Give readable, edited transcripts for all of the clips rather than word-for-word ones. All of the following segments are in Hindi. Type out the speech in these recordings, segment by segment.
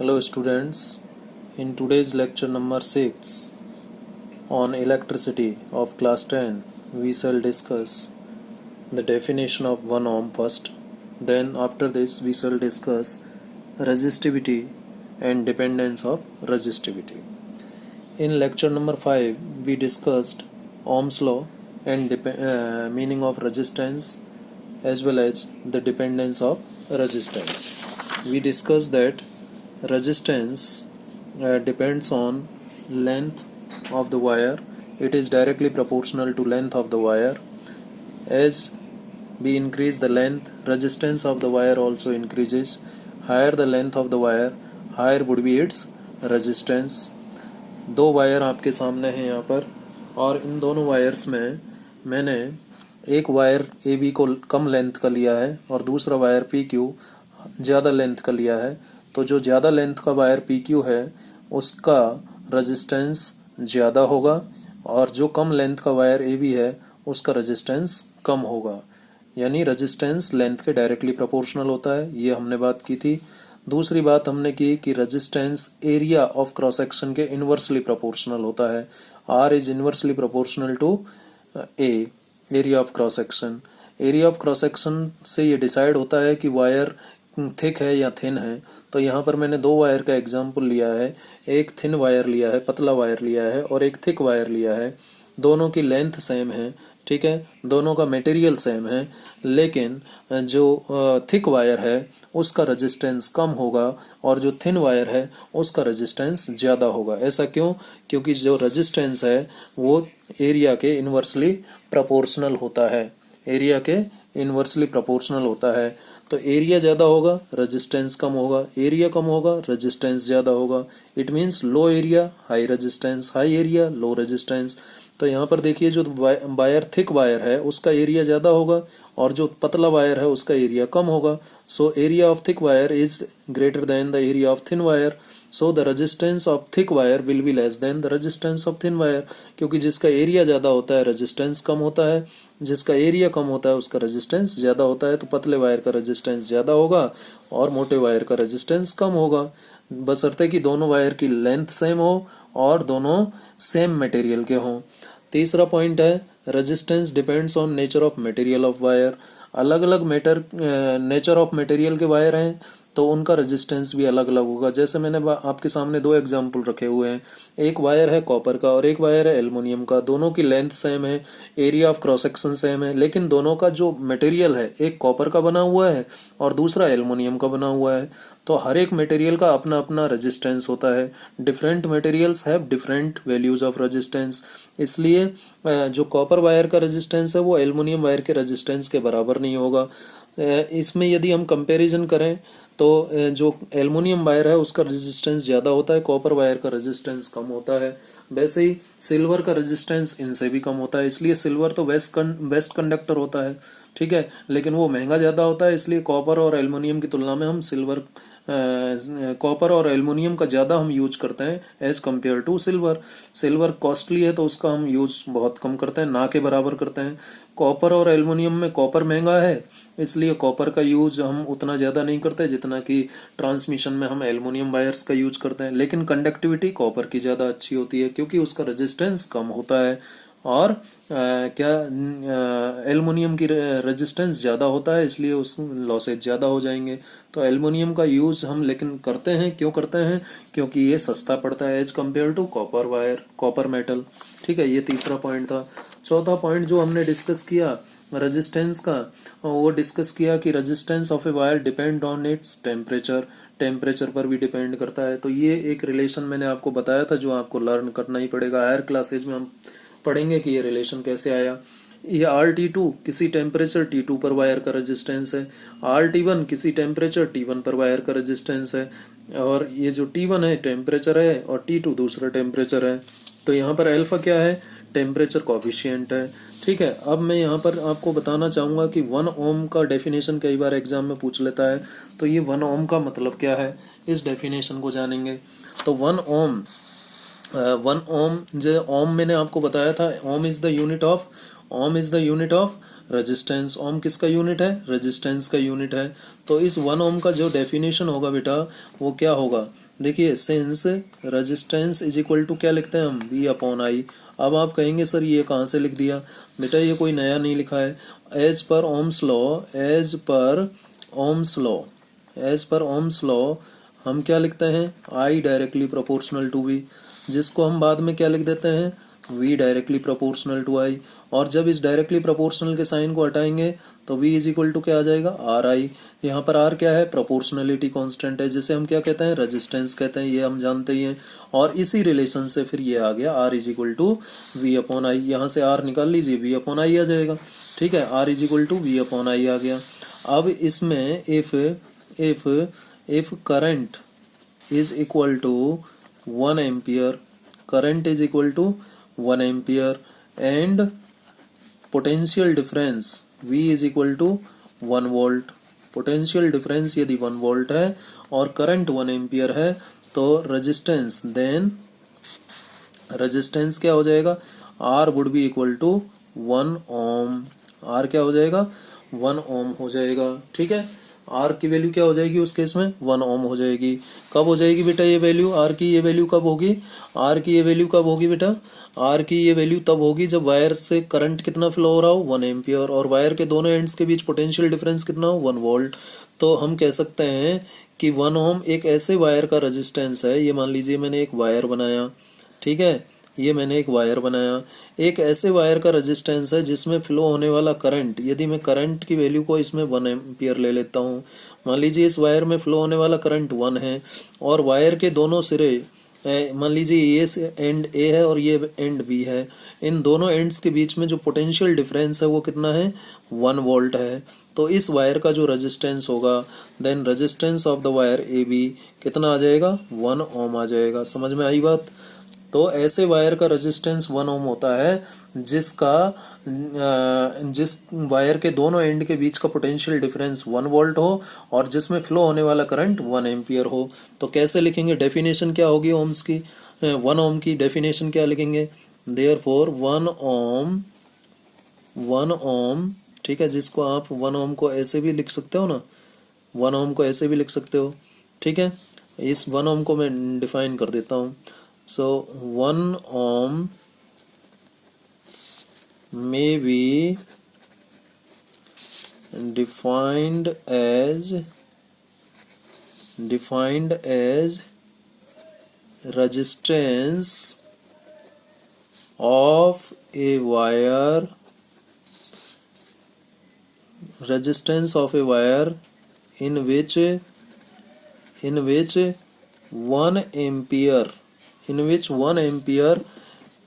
Hello students, in today's lecture number 6 on electricity of class 10 we shall discuss the definition of 1 ohm first. Then after this we shall discuss resistivity and dependence of resistivity. In lecture number 5 we discussed Ohm's law and meaning of resistance as well as the dependence of resistance. We discussed that resistance depends on length of the wire. It is directly proportional to length of the wire. As we increase the length, resistance of the wire also increases. Higher the length of the wire, higher would be its resistance. दो वायर आपके सामने हैं यहाँ पर, और इन दोनों वायर्स में मैंने एक वायर ए बी को कम लेंथ का लिया है और दूसरा वायर पी क्यू ज़्यादा लेंथ का लिया है. तो जो ज़्यादा लेंथ का वायर पी क्यू है उसका रेजिस्टेंस ज़्यादा होगा और जो कम लेंथ का वायर ए बी है उसका रेजिस्टेंस कम होगा. यानी रेजिस्टेंस लेंथ के डायरेक्टली प्रोपोर्शनल होता है, ये हमने बात की थी. दूसरी बात हमने की कि resistance area of cross section के इन्वर्सली प्रोपोर्शनल होता है. R is inversely proportional to A, area of cross section. Area of cross section से ये डिसाइड होता है कि वायर थिक है या थिन है. तो यहाँ पर मैंने दो वायर का एग्जाम्पल लिया है. एक थिन वायर लिया है, पतला वायर लिया है, और एक थिक वायर लिया है. दोनों की लेंथ सेम है, ठीक है, दोनों का मटेरियल सेम है, लेकिन जो थिक वायर है उसका रेजिस्टेंस कम होगा और जो थिन वायर है उसका रेजिस्टेंस ज़्यादा होगा. ऐसा क्यों? क्योंकि जो रेजिस्टेंस है वो एरिया के इन्वर्सली प्रोपोर्शनल होता है. एरिया के इन्वर्सली प्रोपोर्शनल होता है. तो एरिया ज़्यादा होगा, रेजिस्टेंस कम होगा. एरिया कम होगा, रेजिस्टेंस ज़्यादा होगा. It means low area high resistance, high area low resistance. तो यहाँ पर देखिए जो वायर थिक वायर है उसका एरिया ज़्यादा होगा और जो पतला वायर है उसका एरिया कम होगा. So area of thick wire is greater than the area of thin wire. So the resistance of thick wire will be less than the resistance of thin wire. क्योंकि जिसका एरिया ज़्यादा होता है रेजिस्टेंस कम होता है, जिसका एरिया कम होता है उसका रेजिस्टेंस ज़्यादा होता है. तो पतले वायर का रेजिस्टेंस ज़्यादा होगा और मोटे वायर का रेजिस्टेंस कम होगा, बशर्ते कि दोनों वायर की लेंथ सेम हो और दोनों सेम मटेरियल के हों. तीसरा पॉइंट है resistance depends on nature of material of wire. अलग अलग नेचर ऑफ मटेरियल के वायर हैं तो उनका रेजिस्टेंस भी अलग अलग होगा. जैसे मैंने आपके सामने दो एग्जांपल रखे हुए हैं. एक वायर है कॉपर का और एक वायर है एल्युमिनियम का. दोनों की लेंथ सेम है, area of cross section same है, लेकिन दोनों का जो मटेरियल है एक कॉपर का बना हुआ है और दूसरा एल्युमिनियम का बना हुआ है. तो हर एक मटेरियल का अपना अपना रेजिस्टेंस होता है. Different materials have different values of resistance. इसलिए जो कॉपर वायर का रेजिस्टेंस है वो एल्युमिनियम वायर के रेजिस्टेंस के बराबर नहीं होगा. इसमें यदि हम कंपैरिजन करें तो जो एल्युमिनियम वायर है उसका रेजिस्टेंस ज़्यादा होता है, कॉपर वायर का रेजिस्टेंस कम होता है. वैसे ही सिल्वर का रेजिस्टेंस इनसे भी कम होता है. इसलिए सिल्वर तो बेस्ट कंडक्टर होता है, ठीक है, लेकिन वो महंगा ज़्यादा होता है. इसलिए कॉपर और एल्युमिनियम की तुलना में हम कॉपर और एल्युमिनियम का ज़्यादा हम यूज करते हैं as compare to silver. Silver costly है तो उसका हम यूज बहुत कम करते हैं, ना के बराबर करते हैं. कॉपर और एल्युमिनियम में कॉपर महंगा है इसलिए कॉपर का यूज हम उतना ज़्यादा नहीं करते जितना कि ट्रांसमिशन में हम एल्युमिनियम वायर्स का यूज करते हैं. लेकिन कंडक्टिविटी कॉपर की ज़्यादा अच्छी होती है क्योंकि उसका रेजिस्टेंस कम होता है और एल्युमिनियम की रेजिस्टेंस ज़्यादा होता है, इसलिए उस लॉसेज ज़्यादा हो जाएंगे. तो एल्युमिनियम का यूज़ हम लेकिन करते हैं. क्यों करते हैं? क्योंकि ये सस्ता पड़ता है as compare to copper wire, copper metal, ठीक है. ये तीसरा पॉइंट था. चौथा पॉइंट जो हमने डिस्कस किया रेजिस्टेंस का, वो डिस्कस किया कि resistance of a wire depend on its temperature. Temperature पर भी डिपेंड करता है. तो ये एक रिलेशन मैंने आपको बताया था जो आपको लर्न करना ही पड़ेगा. हायर क्लासेज में हम पढ़ेंगे कि ये रिलेशन कैसे आया. ये RT2 किसी टेम्परेचर T2 पर वायर का रेजिस्टेंस है, RT1 किसी टेम्परेचर T1 पर वायर का रेजिस्टेंस है, और ये जो T1 है टेम्परेचर है और T2 दूसरा टेम्परेचर है. तो यहाँ पर अल्फा क्या है? टेम्परेचर कोफिशिएंट है, ठीक है. अब मैं यहाँ पर आपको बताना चाहूँगा कि 1 ओम का डेफिनेशन कई बार एग्जाम में पूछ लेता है. तो ये 1 ओम का मतलब क्या है, इस डेफिनेशन को जानेंगे. तो 1 ओम जो ओम मैंने आपको बताया था, ohm is the unit of resistance. Ohm किसका यूनिट है? रेजिस्टेंस का यूनिट है. तो इस 1 ओम का जो डेफिनेशन होगा बेटा वो क्या होगा? देखिए since resistance is equal to क्या लिखते हैं हम, V अपॉन आई। अब आप कहेंगे सर ये कहाँ से लिख दिया, बेटा ये कोई नया नहीं लिखा है। As per Ohm's law, as per Ohm's law, as per Ohm's law हम क्या लिखते हैं, I directly proportional to V, जिसको हम बाद में क्या लिख देते हैं, V directly proportional to I। और जब इस डायरेक्टली प्रोपोर्शनल के साइन को हटाएंगे तो V इज इक्वल टू क्या आ जाएगा, RI। यहाँ पर R क्या है, प्रोपोर्शनलिटी कांस्टेंट है, जिसे हम क्या कहते हैं, रेजिस्टेंस कहते हैं, ये हम जानते ही हैं। और इसी रिलेशन से फिर ये आ गया R is equal to V upon I. यहाँ से R निकाल लीजिए, V अपॉन आई आ जाएगा। ठीक है, R is equal to V upon I आ गया। अब इसमें if current is equal to 1 ampere, current is equal to 1 ampere and potential difference V is equal to 1 volt, potential difference यदि 1 वोल्ट है और करंट 1 एम्पियर है तो रेजिस्टेंस, देन रेजिस्टेंस क्या हो जाएगा, R would be equal to 1 ohm. R क्या हो जाएगा, 1 ओम हो जाएगा। ठीक है, R की वैल्यू क्या हो जाएगी उस केस में, 1 ओम हो जाएगी। कब हो जाएगी बेटा ये वैल्यू, R की ये वैल्यू कब होगी, R की ये वैल्यू कब होगी बेटा, R की ये वैल्यू तब होगी जब वायर से करंट कितना फ्लो हो रहा हो, 1 एम्पियर, और वायर के दोनों एंड्स के बीच पोटेंशियल डिफरेंस कितना हो, 1 वोल्ट। तो हम कह सकते हैं कि 1 ओम एक ऐसे वायर का रेजिस्टेंस है, ये मान लीजिए मैंने एक वायर बनाया, ठीक है, ये मैंने एक वायर बनाया, एक ऐसे वायर का रेजिस्टेंस है जिसमें फ्लो होने वाला करंट, यदि मैं करंट की वैल्यू को इसमें 1 एम्पियर ले लेता हूँ, मान लीजिए इस वायर में फ्लो होने वाला करंट 1 है, और वायर के दोनों सिरे, मान लीजिए ये एंड ए है और ये एंड बी है, इन दोनों एंड्स के बीच में जो पोटेंशियल डिफरेंस है वो कितना है, 1 वोल्ट है। तो इस वायर का जो रेजिस्टेंस होगा, then resistance of the wire A B कितना आ जाएगा, 1 ओम आ जाएगा। समझ में आई बात। तो ऐसे वायर का रेजिस्टेंस 1 ओम होता है जिस वायर के दोनों एंड के बीच का पोटेंशियल डिफरेंस 1 वोल्ट हो और जिसमें फ्लो होने वाला करंट 1 एम्पियर हो। तो कैसे लिखेंगे, डेफिनेशन क्या होगी ओम्स की, 1 ओम की डेफिनेशन क्या लिखेंगे, देयरफॉर 1 ओम, ठीक है, जिसको आप 1 ओम को ऐसे भी लिख सकते हो ना, 1 ओम को ऐसे भी लिख सकते हो। ठीक है, इस 1 ओम को मैं डिफाइन कर देता हूँ। So 1 ohm may be defined as resistance of a wire, in which 1 ampere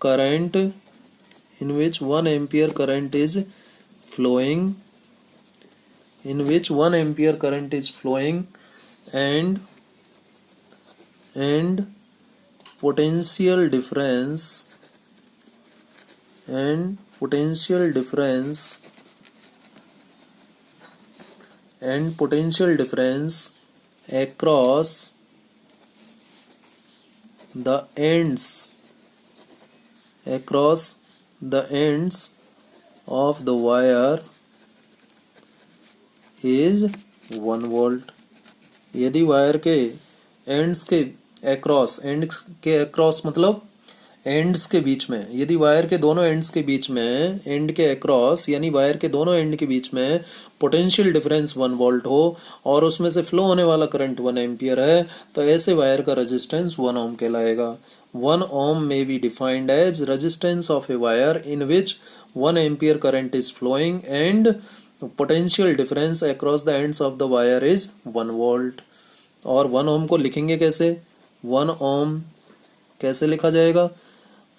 current, is flowing, and potential difference across the ends of the wire is 1 volt. यदि वायर के एंड्स के अक्रॉस मतलब एंड्स के बीच में, यदि वायर के दोनों एंड्स के बीच में, एंड के अक्रॉस यानी वायर के दोनों एंड के बीच में पोटेंशियल डिफरेंस 1 वोल्ट हो और उसमें से फ्लो होने वाला करंट 1 एम्पियर है, तो ऐसे वायर का रेजिस्टेंस 1 ओम कहलाएगा। 1 ohm may be defined as resistance of a wire in which 1 ampere current is flowing and potential difference across the ends of the wire is 1 volt। और 1 ohm को लिखेंगे कैसे, 1 ohm कैसे लिखा जाएगा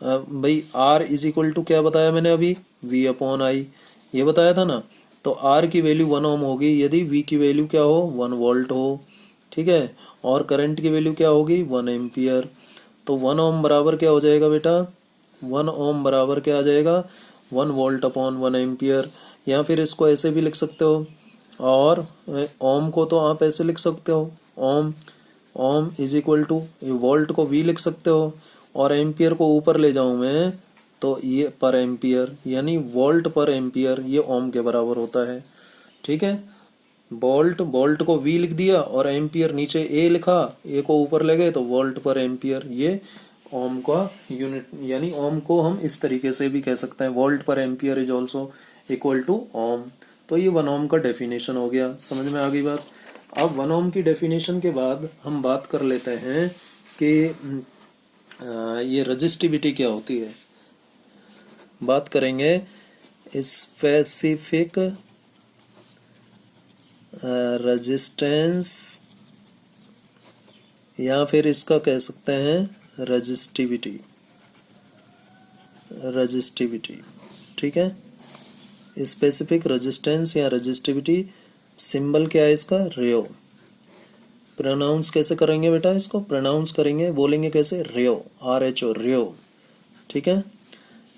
भाई, R इज इक्वल टू क्या बताया मैंने अभी, V अपॉन आई, ये बताया था ना। तो R की वैल्यू 1 ओम होगी यदि V की वैल्यू क्या हो, 1 वोल्ट हो। ठीक है, और करंट की वैल्यू क्या होगी, 1 एम्पियर। तो 1 ओम बराबर क्या हो जाएगा बेटा, 1 ओम बराबर क्या आ जाएगा, 1 वोल्ट अपॉन 1 एम्पियर। या फिर इसको ऐसे भी लिख सकते हो, और ओम को तो आप ऐसे लिख सकते हो, ओम इज इक्वल टू वोल्ट को V लिख सकते हो, और एम्पियर को ऊपर ले जाऊं मैं तो ये पर एम्पियर, यानी वोल्ट पर एम्पियर, ये ओम के बराबर होता है। ठीक है, वोल्ट, वोल्ट को वी लिख दिया और एम्पियर नीचे ए लिखा, ए को ऊपर ले गए तो वोल्ट पर एम्पियर। ये ओम का यूनिट, यानी ओम को हम इस तरीके से भी कह सकते हैं, वोल्ट पर ampere is also equal to ohm. तो ये 1 ओम का डेफिनेशन हो गया। समझ में आ गई बात। अब 1 ओम की डेफिनेशन के बाद हम बात कर लेते हैं कि ये रजिस्टिविटी क्या होती है। बात करेंगे स्पेसिफिक रेजिस्टेंस, या फिर इसका कह सकते हैं रजिस्टिविटी। रजिस्टिविटी, ठीक है। स्पेसिफिक रेजिस्टेंस या रजिस्टिविटी, सिंबल क्या है इसका, रेयो। प्रोनाउंस कैसे करेंगे बेटा, इसको प्रोनाउंस करेंगे, बोलेंगे कैसे, रेयो, RHO, रेयो, ठीक है।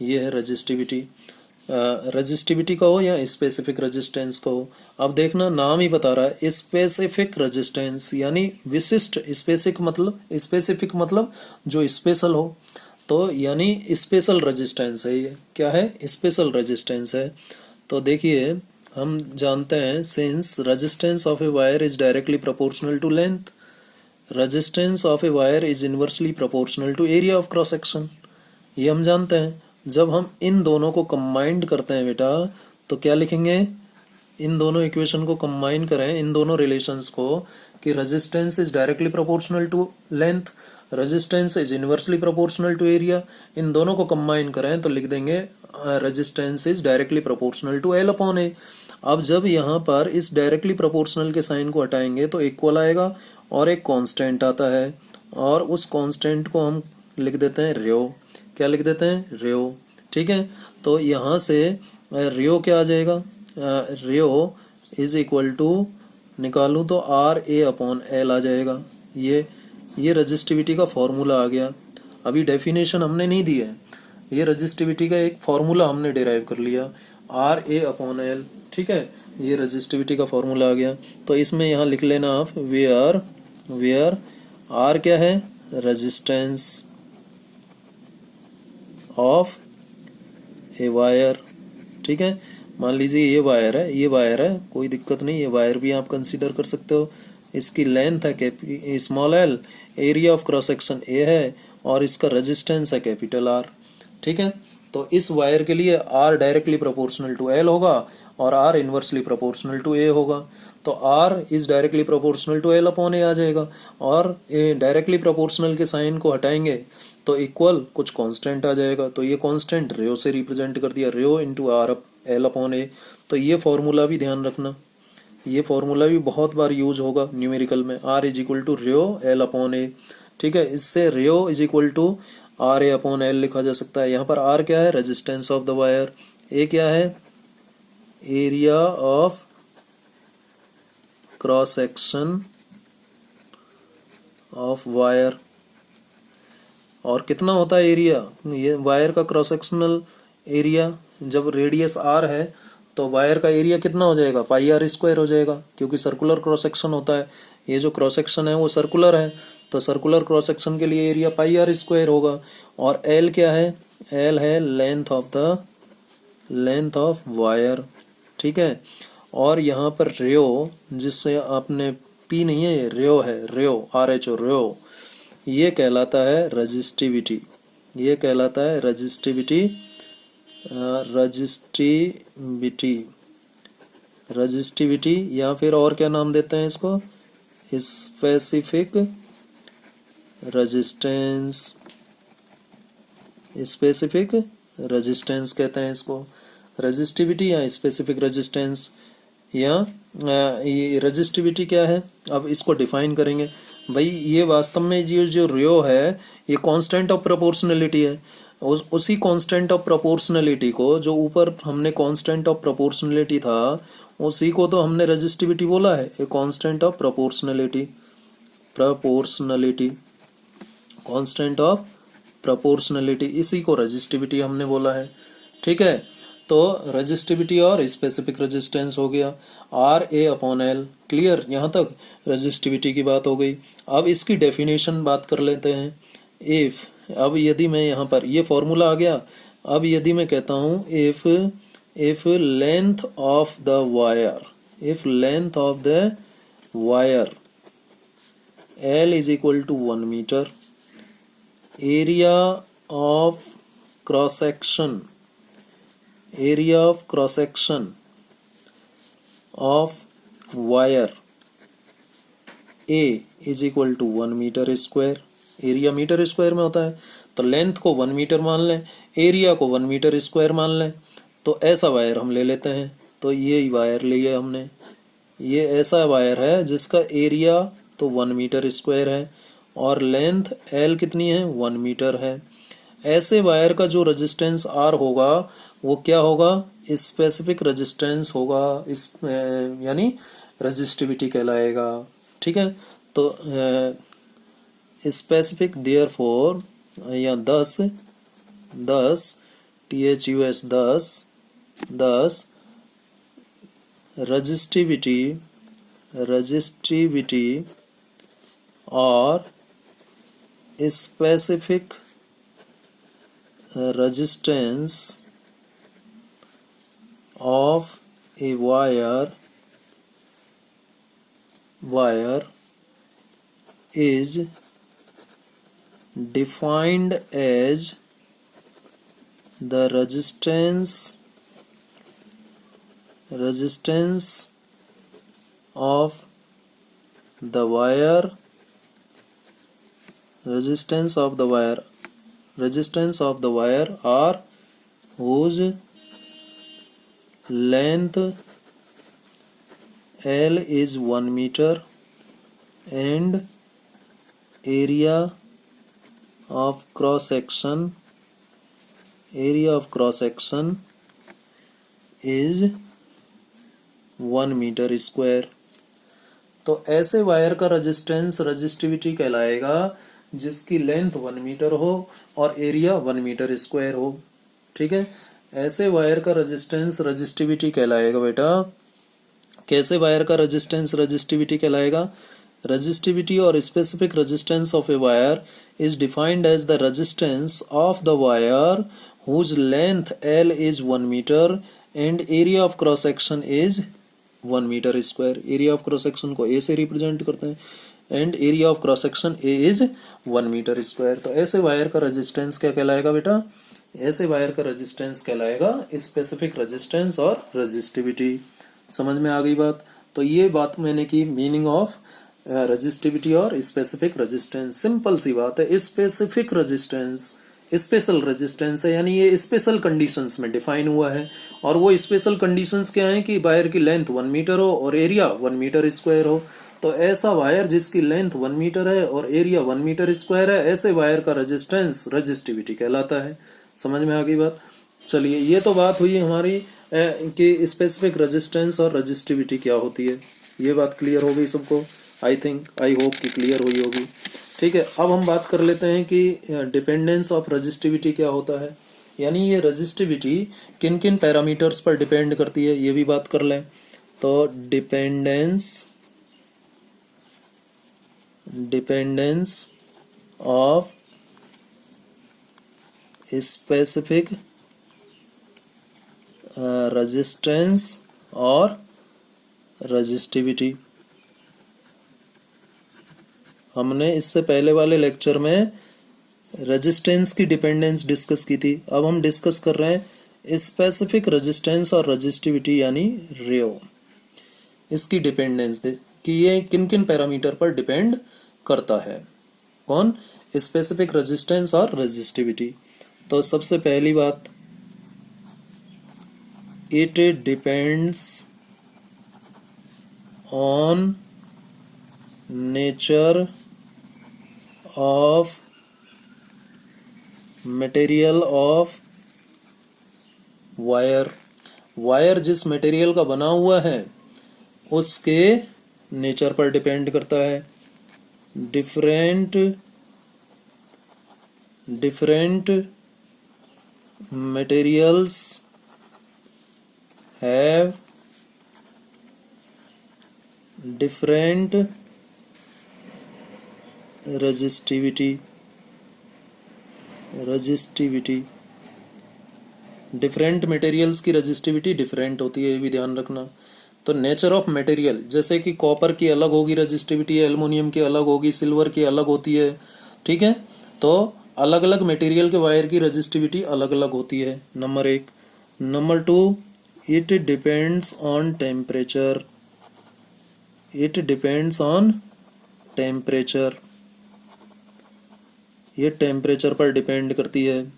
ये है रजिस्टिविटी। रजिस्टिविटी कहो या स्पेसिफिक रेजिस्टेंस कहो, अब देखना नाम ही बता रहा है स्पेसिफिक रेजिस्टेंस, यानी विशिष्ट। स्पेसिफिक मतलब जो स्पेशल हो, तो यानी स्पेशल रेजिस्टेंस है। ये क्या है, स्पेशल रेजिस्टेंस है। तो देखिए हम जानते हैं, since resistance of a wire is directly proportional to length, resistance of a wire is inversely proportional to area of cross section. ये हम जानते हैं। जब हम इन दोनों को कंबाइंड करते हैं बेटा, तो क्या लिखेंगे, इन दोनों इक्वेशन को कंबाइन करें, इन दोनों रिलेशंस को, कि resistance is directly proportional to length, resistance is inversely proportional to area, इन दोनों को कंबाइन करें तो लिख देंगे resistance is directly proportional to L upon A। अब जब यहाँ पर इस डायरेक्टली प्रोपोर्शनल के साइन को हटाएंगे तो इक्वल आएगा और एक कांस्टेंट आता है, और उस कांस्टेंट को हम लिख देते हैं रेयो। क्या लिख देते हैं, रेयो, ठीक है। तो यहाँ से रेयो क्या आ जाएगा, रेयो इज इक्वल टू, निकालूं तो RA अपॉन L आ जाएगा। ये रजिस्टिविटी का फॉर्मूला आ गया। अभी डेफिनेशन हमने नहीं दी है, ये रजिस्टिविटी का एक फॉर्मूला हमने डिराइव कर लिया, RA अपॉन L, ठीक है। ये रजिस्टिविटी का फॉर्मूला आ गया। तो इसमें यहाँ लिख लेना आप, वेयर R क्या है, रेजिस्टेंस ऑफ ए वायर, ठीक है। मान लीजिए ये वायर है, ये वायर है, कोई दिक्कत नहीं, ये वायर भी आप कंसीडर कर सकते हो। इसकी लेंथ है small l, area of cross section A है, और इसका रेजिस्टेंस है कैपिटल R, ठीक है। तो इस वायर के लिए R directly proportional to L होगा और R inversely proportional to A होगा। तो R is directly proportional to L upon A आ जाएगा, और डायरेक्टली प्रोपोर्शनल के साइन को हटाएंगे तो इक्वल कुछ कांस्टेंट आ जाएगा। तो ये कांस्टेंट रेयो से रिप्रेजेंट कर दिया, Rayo into R L upon A। तो ये फॉर्मूला भी ध्यान रखना, ये फॉर्मूला भी बहुत बार यूज होगा न्यूमेरिकल में, R is equal to rho L upon A, ठीक है। इससे rho is equal to RA upon L लिखा जा सकता है। यहाँ पर R क्या है, resistance of the wire, A क्या है, area of cross section of wire, और कितना होता है एरिया, ये वायर का क्रॉस सेक्शनल एरिया, जब रेडियस R है तो वायर का एरिया कितना हो जाएगा, पाई R स्क्वायर हो जाएगा, क्योंकि सर्कुलर क्रॉस सेक्शन होता है। ये जो क्रॉस सेक्शन है वो सर्कुलर है, तो सर्कुलर क्रॉस सेक्शन के लिए एरिया पाई R स्क्वायर होगा। और L क्या है, L है लेंथ ऑफ वायर, ठीक है। और यहाँ पर रेयो, जिससे आपने P नहीं है, ये रेयो है, रेयो RHO, रेयो, ये कहलाता है रजिस्टिविटी, ये कहलाता है रजिस्टिविटी, रजिस्टिविटी, या फिर और क्या नाम देते हैं इसको, स्पेसिफिक रेजिस्टेंस, स्पेसिफिक रेजिस्टेंस कहते हैं इसको, रजिस्टिविटी या स्पेसिफिक रेजिस्टेंस, या ये रजिस्टिविटी क्या है। अब इसको डिफाइन करेंगे भाई। ये वास्तव में ये जो रेयो है ये कांस्टेंट ऑफ प्रोपोर्शनलिटी है, उसी कांस्टेंट ऑफ प्रोपोर्शनलिटी को, जो ऊपर हमने कांस्टेंट ऑफ प्रोपोर्शनलिटी था, उसी को तो हमने रजिस्टिविटी बोला है, a constant of proportionality, constant of proportionality, इसी को रजिस्टिविटी हमने बोला है, ठीक है। तो रजिस्टिविटी और स्पेसिफिक रेजिस्टेंस हो गया, RA अपॉन L, क्लियर, यहाँ तक रजिस्टिविटी की बात हो गई। अब इसकी डेफिनेशन बात कर लेते हैं। इफ, अब यदि मैं यहाँ पर, ये फॉर्मूला आ गया, अब यदि मैं कहता हूँ if length of the wire, if length of the wire L is equal to 1 meter, area of cross section of wire A is equal to 1 metre square. Area metre square में होता है, तो लेंथ को 1 मीटर मान लें, एरिया को 1 मीटर स्क्वायर मान लें। तो ऐसा वायर हम ले लेते हैं। तो ये वायर लिया हमने, ये ऐसा वायर है जिसका एरिया तो 1 मीटर स्क्वायर है और लेंथ L कितनी है, 1 मीटर है। ऐसे वायर का जो रेजिस्टेंस R होगा वो क्या होगा, स्पेसिफिक रेजिस्टेंस होगा, इस यानी रेजिस्टिविटी कहलाएगा। ठीक है, तो स्पेसिफिक देयरफॉर या 10 THUS 10 resistivity or specific resistance of a wire is defined as the resistance of the wire or whose length L is 1 meter and area of cross section is 1 metre square. तो ऐसे वायर का रजिस्टिविटी कहलाएगा जिसकी लेंथ 1 मीटर हो और एरिया 1 मीटर स्क्वायर हो। ठीक है, ऐसे वायर का रजिस्टिविटी कहलाएगा बेटा। कैसे वायर का रजिस्टिविटी कहलाएगा, resistivity or specific resistance of a wire is defined as the resistance of the wire whose length L is 1 meter and area of cross section is 1 meter square। area of cross section को A से रिप्रेजेंट करते हैं and area of cross section A is 1 meter square। तो ऐसे वायर का रेजिस्टेंस क्या कहलाएगा बेटा, ऐसे वायर का रेजिस्टेंस कहलाएगा स्पेसिफिक रेजिस्टेंस और रेजिस्टिविटी। समझ में आ गई बात। तो ये बात मैंने की मीनिंग ऑफ रेजिस्टिविटी और स्पेसिफिक रेजिस्टेंस। सिंपल सी बात है। स्पेसिफिक रेजिस्टेंस स्पेशल रेजिस्टेंस है, यानी ये स्पेशल कंडीशंस में डिफाइन हुआ है। और वो स्पेशल कंडीशंस क्या हैं कि वायर की लेंथ 1 मीटर हो और एरिया 1 मीटर स्क्वायर हो। तो ऐसा वायर जिसकी लेंथ 1 मीटर है और एरिया 1 मीटर स्क्वायर है, ऐसे वायर का रेजिस्टेंस रेजिस्टिविटी कहलाता है। समझ में आ गई बात। चलिए, ये तो बात हुई हमारी कि स्पेसिफिक रेजिस्टेंस और रेजिस्टिविटी क्या होती है। ये बात क्लियर हो गई सबको। आई होप कि क्लियर हुई होगी। ठीक है, अब हम बात कर लेते हैं कि डिपेंडेंस ऑफ रेजिस्टिविटी क्या होता है, यानी ये रेजिस्टिविटी किन किन पैरामीटर्स पर डिपेंड करती है, ये भी बात कर लें। तो डिपेंडेंस ऑफ स्पेसिफिक रेजिस्टेंस और रेजिस्टिविटी। हमने इससे पहले वाले लेक्चर में रेजिस्टेंस की डिपेंडेंस डिस्कस की थी। अब हम डिस्कस कर रहे हैं स्पेसिफिक रेजिस्टेंस और रेजिस्टिविटी यानी रेओ। इसकी डिपेंडेंस दे कि ये किन किन पैरामीटर पर डिपेंड करता है। कौन, स्पेसिफिक रेजिस्टेंस और रेजिस्टिविटी। तो सबसे पहली बात, it depends on nature of material of wire जिस मटेरियल का बना हुआ है उसके नेचर पर डिपेंड करता है। Different materials have different resistivity. Different materials की रेजिस्टिविटी डिफरेंट होती है, ये भी ध्यान रखना। तो नेचर ऑफ मटेरियल, जैसे कि कॉपर की अलग होगी रजिस्टिविटी, एल्युमिनियम की अलग होगी, सिल्वर की अलग होती है, ठीक है। तो अलग अलग मटेरियल के वायर की रजिस्टिविटी अलग अलग होती है, number 1। Number 2, it depends on temperature, it depends on temperature, ये टेम्परेचर पर डिपेंड करती है।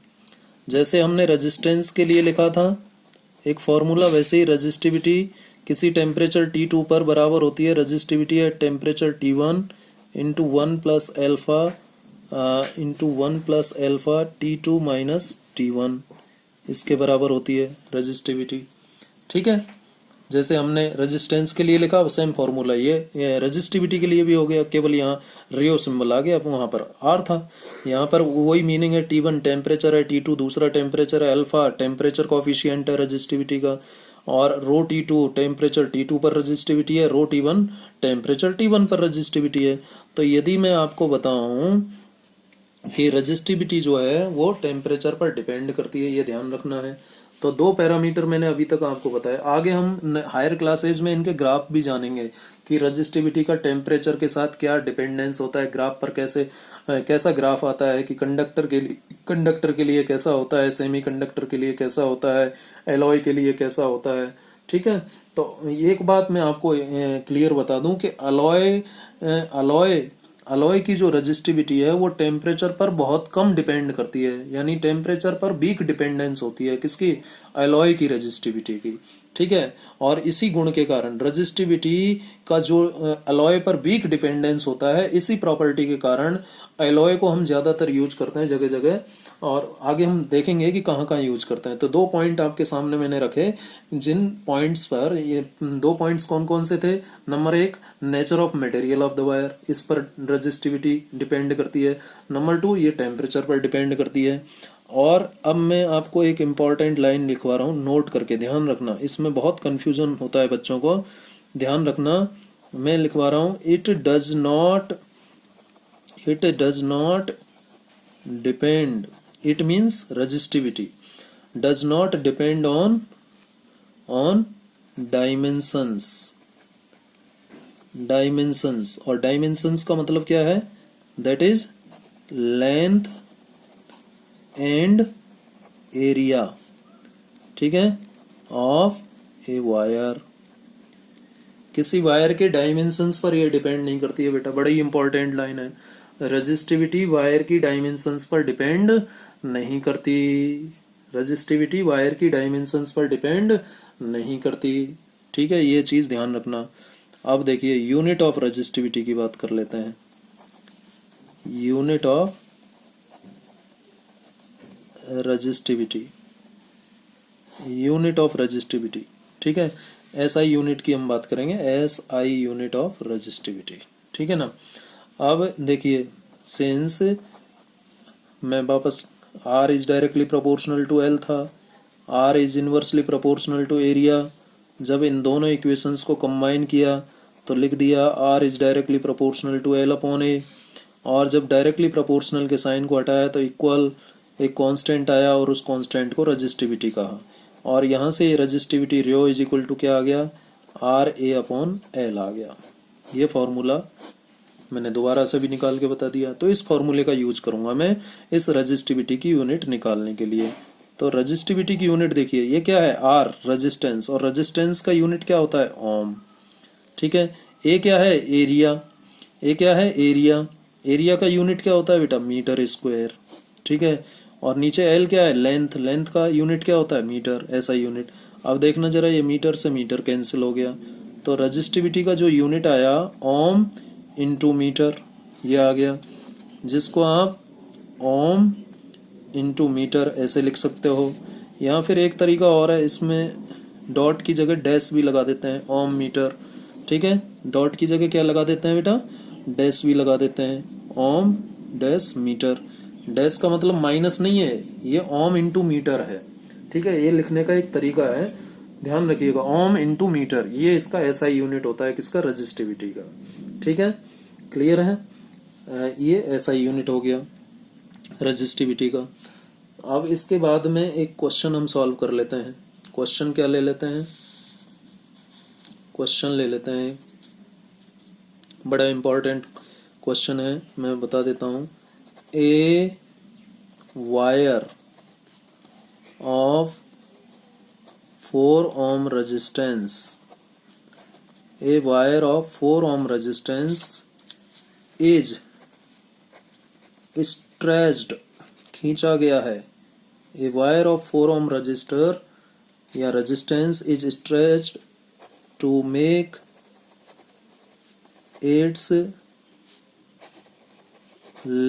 जैसे हमने रेजिस्टेंस के लिए लिखा था एक फॉर्मूला, वैसे ही रेजिस्टिविटी किसी टेम्परेचर T2 पर बराबर होती है resistivity at temperature T1 into 1 plus alpha T2 minus T1, इसके बराबर होती है रेजिस्टिविटी, ठीक है। जैसे हमने रेजिस्टेंस के लिए लिखा सेम फॉर्मूला ये रेजिस्टिविटी के लिए भी हो गया, केवल यहाँ रियो सिंबल आ गया, वहाँ पर आर था। यहाँ पर वही मीनिंग है, T1 टेम्परेचर है, T2 दूसरा टेम्परेचर है, अल्फा टेम्परेचर कॉफिशिएंट है रेजिस्टिविटी का, और रो T2 टेम्परेचर T2 पर रेजिस्टिविटी है, रो T1 टेम्परेचर T1 पर रेजिस्टिविटी है। तो यदि मैं आपको बताऊं कि रेजिस्टिविटी जो है वो टेम्परेचर पर डिपेंड करती है, ये ध्यान रखना है। तो 2 पैरामीटर मैंने अभी तक आपको बताया। आगे हम हायर क्लासेज में इनके ग्राफ भी जानेंगे कि रेजिस्टिविटी का टेम्परेचर के साथ क्या डिपेंडेंस होता है, ग्राफ पर कैसा ग्राफ आता है कि कंडक्टर के लिए कैसा होता है, सेमी कंडक्टर के लिए कैसा होता है, एलॉय के लिए कैसा होता है, ठीक है। तो एक बात मैं आपको क्लियर बता दूं कि अलॉय की जो रेजिस्टिविटी है वो टेम्परेचर पर बहुत कम डिपेंड करती है, यानी टेम्परेचर पर वीक डिपेंडेंस होती है, किसकी? अलॉय की रेजिस्टिविटी की, ठीक है। और इसी गुण के कारण रेजिस्टिविटी का जो अलॉय पर वीक डिपेंडेंस होता है, इसी प्रॉपर्टी के कारण अलॉय को हम ज्यादातर यूज करते हैं जगह जगह, और आगे हम देखेंगे कि कहाँ कहाँ यूज करते हैं। तो 2 पॉइंट आपके सामने मैंने रखे, जिन पॉइंट्स पर, ये 2 पॉइंट्स कौन कौन से थे? Number 1, nature of material of the wire, इस पर रेजिस्टिविटी डिपेंड करती है। नंबर 2, ये टेम्परेचर पर डिपेंड करती है। और अब मैं आपको एक इम्पॉर्टेंट लाइन लिखवा रहा हूँ, नोट करके ध्यान रखना, इसमें बहुत कंफ्यूजन होता है बच्चों को, ध्यान रखना। मैं लिखवा रहा हूँ, it does not depend, it means resistivity does not depend on dimensions. और डायमेंशंस का मतलब क्या है? That is length and area, ठीक है, ऑफ ए वायर। किसी वायर के डायमेंशंस पर यह डिपेंड नहीं करती है बेटा, बड़ी इंपॉर्टेंट लाइन है। रेजिस्टिविटी वायर की डायमेंशंस पर डिपेंड नहीं करती, रेजिस्टिविटी वायर की डायमेंशंस पर डिपेंड नहीं करती, ठीक है, ये चीज ध्यान रखना। अब देखिए यूनिट ऑफ रेजिस्टिविटी की बात कर लेते हैं। यूनिट ऑफ रेजिस्टिविटी, ठीक है, SI यूनिट की हम बात करेंगे, SI यूनिट ऑफ रेजिस्टिविटी, ठीक है ना। अब देखिए, सिंस मैं वापस, R is directly proportional to L था, R is inversely proportional to area. जब इन दोनों इक्वेशंस को कंबाइन किया तो लिख दिया R is directly proportional to L upon A, और जब डायरेक्टली प्रोपोर्शनल के साइन को हटाया तो इक्वल एक कांस्टेंट आया, और उस कांस्टेंट को रेजिस्टिविटी कहा, और यहाँ से resistivity rho is equal to क्या आ गया? RA अपॉन L आ गया। ये फॉर्मूला मैंने दोबारा से भी निकाल के बता दिया। तो इस फॉर्मूले का यूज करूंगा मैं इस रेजिस्टिविटी की यूनिट निकालने के लिए। तो रेजिस्टिविटी की यूनिट देखिए, ये क्या है? R रेजिस्टेंस, और रेजिस्टेंस का यूनिट क्या होता है? ओम, ठीक है। ए क्या है? एरिया, ए क्या है? एरिया, एरिया का यूनिट क्या होता है बेटा? मीटर स्क्वायर, ठीक है। और नीचे एल क्या है? लेंथ, लेंथ का यूनिट क्या होता है? मीटर, ऐसा यूनिट। अब देखना जरा, ये मीटर से मीटर कैंसिल हो गया, तो रेजिस्टिविटी का जो यूनिट आया ओम इंटू मीटर, ये आ गया, जिसको आप ओम इंटू मीटर ऐसे लिख सकते हो। या फिर एक तरीका और है, इसमें डॉट की जगह डैश भी लगा देते हैं, ओम मीटर, ठीक है। डॉट की जगह क्या लगा देते हैं बेटा? डैश भी लगा देते हैं, ओम डैश मीटर। डैश का मतलब माइनस नहीं है, ये ओम इंटू मीटर है, ठीक है। ये लिखने का एक तरीका है, ध्यान रखिएगा, ओम इंटू मीटर, ये इसका SI यूनिट होता है, किसका? रेजिस्टिविटी का, ठीक है, क्लियर है। ये SI यूनिट हो गया रेजिस्टिविटी का। अब इसके बाद में एक क्वेश्चन हम सॉल्व कर लेते हैं। क्वेश्चन क्या ले लेते हैं? क्वेश्चन ले लेते हैं, बड़ा इम्पोर्टेंट क्वेश्चन है, मैं बता देता हूँ। ए wire of 4 ohm resistance, a wire of 4 ohm resistance is stretched, खींचा गया है। A wire of 4 ohm resistor या resistance is stretched to make its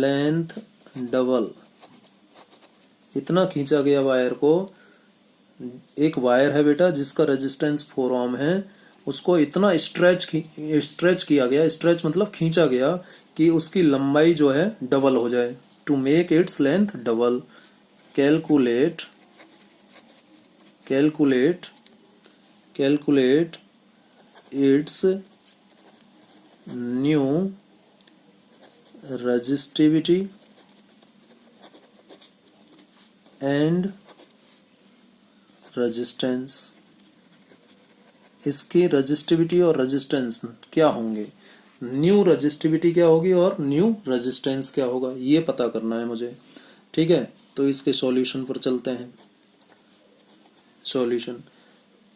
length double, इतना खींचा गया वायर को। एक वायर है बेटा जिसका रेजिस्टेंस 4 ओम है, उसको इतना स्ट्रेच किया गया, स्ट्रेच मतलब खींचा गया कि उसकी लंबाई जो है डबल हो जाए। To make its length double, calculate its new resistivity and resistance. इसकी रेजिस्टिविटी और रेजिस्टेंस क्या होंगे, न्यू रेजिस्टिविटी क्या होगी और न्यू रेजिस्टेंस क्या होगा, ये पता करना है मुझे। ठीक है, तो इसके सॉल्यूशन पर चलते हैं। सॉल्यूशन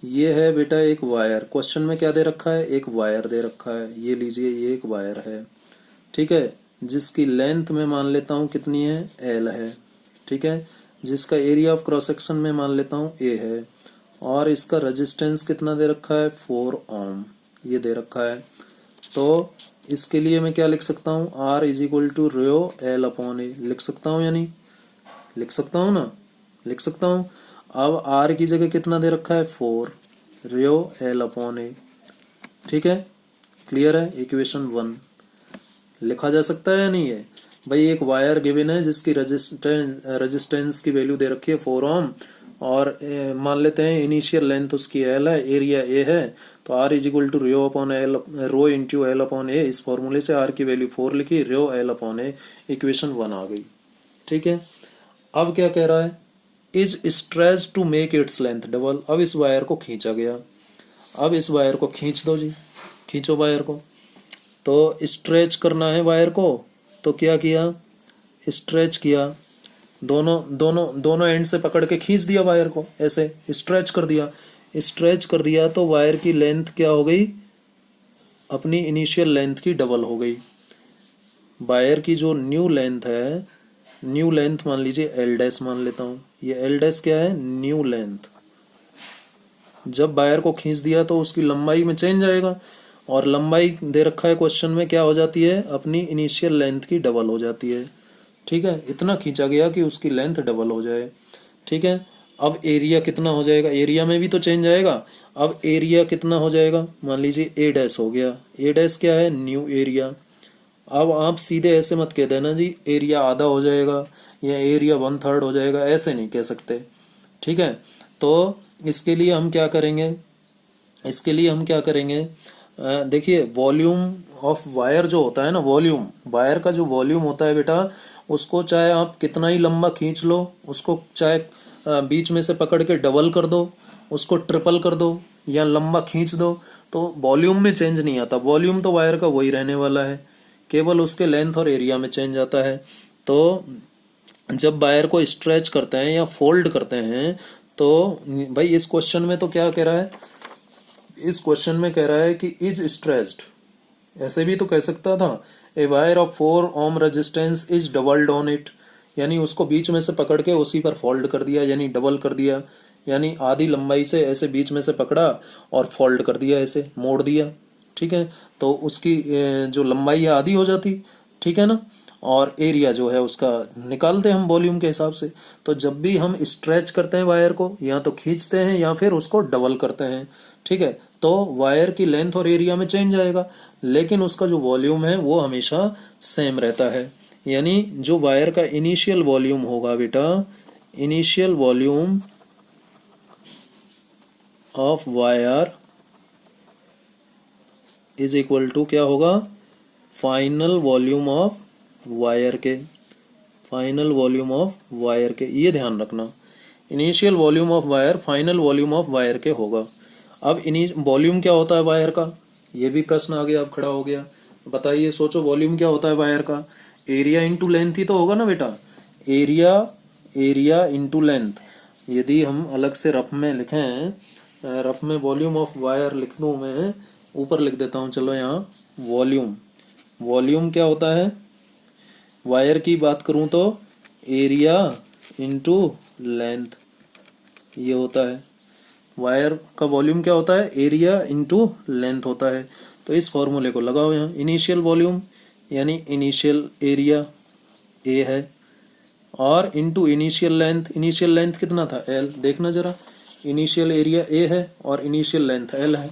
ये है बेटा, एक वायर, क्वेश्चन में क्या दे रखा है, एक वायर दे रखा है, ये लीजिए, ये एक वायर है। ठीक है, जिसकी लेंथ में मान लेता हूँ कितनी है, एल है। ठीक है, जिसका एरिया ऑफ क्रॉस सेक्शन में मान लेता हूँ ए है, और इसका रेजिस्टेंस कितना दे रखा है, 4 ओम, ये दे रखा है। तो इसके लिए मैं क्या लिख सकता हूँ, R is equal to rho L upon A, लिख सकता हूँ या नहीं, लिख सकता हूँ ना, लिख सकता हूँ। अब R की जगह कितना दे रखा है, 4 रो एल अपॉन ए। ठीक है, क्लियर है, इक्वेशन 1 लिखा जा सकता है या नहीं है भाई। एक वायर गिवन है जिसकी रेजिस्टेंस की वैल्यू दे रखी है 4 ओम, और मान लेते हैं इनिशियल लेंथ उसकी एल है, एरिया ए है, तो R is equal to rho upon L, rho into L upon A. इस फॉर्मूले से आर की वैल्यू 4 लिखी, rho L upon A, equation 1 आ गई। ठीक है, अब क्या कह रहा है, is stretch to make its length double. अब इस वायर को खींचा गया, अब इस वायर को खींच दो जी, खींचो वायर को। तो स्ट्रेच करना है वायर को, तो क्या किया, स्ट्रेच किया, दोनों एंड से पकड़ के खींच दिया वायर को, ऐसे स्ट्रेच कर दिया। स्ट्रेच कर दिया तो वायर की लेंथ क्या हो गई, अपनी इनिशियल लेंथ की डबल हो गई। वायर की जो न्यू लेंथ है, न्यू लेंथ मान लीजिए एल डैश मान लेता हूँ, ये एल डैश क्या है, न्यू लेंथ। जब वायर को खींच दिया तो उसकी लंबाई में चेंज आएगा, और लंबाई दे रखा है क्वेश्चन में, क्या हो जाती है, अपनी इनिशियल लेंथ की डबल हो जाती है। ठीक है, इतना खींचा गया कि उसकी लेंथ डबल हो जाए। ठीक है, अब एरिया कितना हो जाएगा, एरिया में भी तो चेंज आएगा। अब एरिया कितना हो जाएगा, मान लीजिए ए डैश हो गया, ए डैश क्या है, न्यू एरिया। अब आप सीधे ऐसे मत कह देना जी एरिया आधा हो जाएगा या एरिया 1/3 हो जाएगा, ऐसे नहीं कह सकते। ठीक है, तो इसके लिए हम क्या करेंगे, देखिए वॉल्यूम ऑफ वायर जो होता है ना, वॉल्यूम, वायर का जो वॉल्यूम होता है बेटा, उसको चाहे आप कितना ही लंबा खींच लो, उसको चाहे बीच में से पकड़ के डबल कर दो, उसको ट्रिपल कर दो, या लंबा खींच दो, तो वॉल्यूम में चेंज नहीं आता। वॉल्यूम तो वायर का वही रहने वाला है, केवल उसके लेंथ और एरिया में चेंज आता है। तो जब वायर को स्ट्रेच करते हैं या फोल्ड करते हैं, तो भाई इस क्वेश्चन में तो क्या कह रहा है, इस क्वेश्चन में कह रहा है कि इज स्ट्रेच्ड, ऐसे भी तो कह सकता था, a wire of 4 ohm resistance is doubled on it, यानी उसको बीच में से पकड़ के उसी पर फोल्ड कर दिया, यानी डबल कर दिया, यानी आधी लंबाई से ऐसे बीच में से पकड़ा और फोल्ड कर दिया, ऐसे मोड़ दिया। ठीक है, तो उसकी जो लंबाई है आधी हो जाती। ठीक है ना, और एरिया जो है उसका निकालते हैं हम वॉल्यूम के हिसाब से। तो जब भी हम स्ट्रेच करते हैं वायर को, या तो खींचते हैं या फिर उसको डबल करते हैं। ठीक है, तो वायर की लेंथ और एरिया में चेंज आएगा, लेकिन उसका जो वॉल्यूम है वो हमेशा सेम रहता है। यानी जो वायर का इनिशियल वॉल्यूम होगा बेटा, initial volume of wire is equal to क्या होगा, फाइनल वॉल्यूम ऑफ वायर के, फाइनल वॉल्यूम ऑफ वायर के, ये ध्यान रखना, initial volume of wire final volume of wire के होगा। अब इन्हीं वॉल्यूम क्या होता है वायर का, ये भी प्रश्न आ गया, अब खड़ा हो गया। बताइए, सोचो, वॉल्यूम क्या होता है वायर का? एरिया इंटू लेंथ ही तो होगा ना बेटा। Area area into length. यदि हम अलग से रफ में लिखें, रफ में वॉल्यूम ऑफ वायर लिख दूं मैं, ऊपर लिख देता हूं, चलो यहाँ वॉल्यूम। वॉल्यूम क्या होता है वायर की बात करूं तो? एरिया इंटू लेंथ, ये होता है। वायर का वॉल्यूम क्या होता है? एरिया इंटू लेंथ होता है। तो इस फॉर्मूले को लगाओ यहाँ। इनिशियल वॉल्यूम यानी इनिशियल एरिया ए है, और into initial length. Initial length कितना था? एल। देखना जरा, इनिशियल एरिया ए है और इनिशियल लेंथ एल है,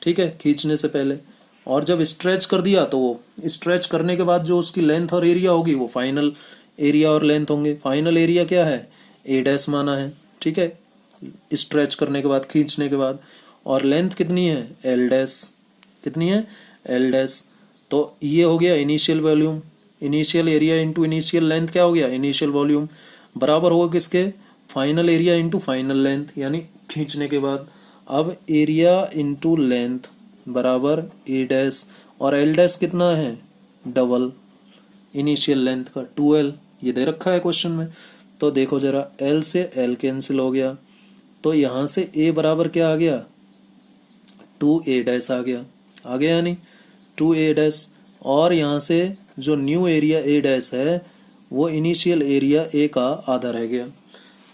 ठीक है, खींचने से पहले। और जब स्ट्रेच कर दिया तो वो स्ट्रेच करने के बाद जो उसकी लेंथ और एरिया होगी वो फाइनल एरिया और लेंथ होंगे। फाइनल एरिया क्या है? ए डैश माना है, ठीक है, स्ट्रेच करने के बाद, खींचने के बाद। और लेंथ कितनी है? L dash. कितनी है? L dash. तो ये हो गया initial volume. Initial area into initial length क्या हो गया? Initial volume. बराबर होगा किसके? Final area into final length, यानी खींचने के बाद। अब एरिया इंटू लेंथ बराबर ए डैश, और एल डैश कितना है? डबल इनिशियल लेंथ का, 2l। ये दे रखा है क्वेश्चन में। तो देखो जरा, l से l कैंसिल हो गया, तो यहां से a बराबर क्या आ गया? 2a डैश आ गया। आ गया यानी 2a डैश। और यहाँ से जो न्यू एरिया ए डैश है वो इनिशियल एरिया ए का आधा रह गया।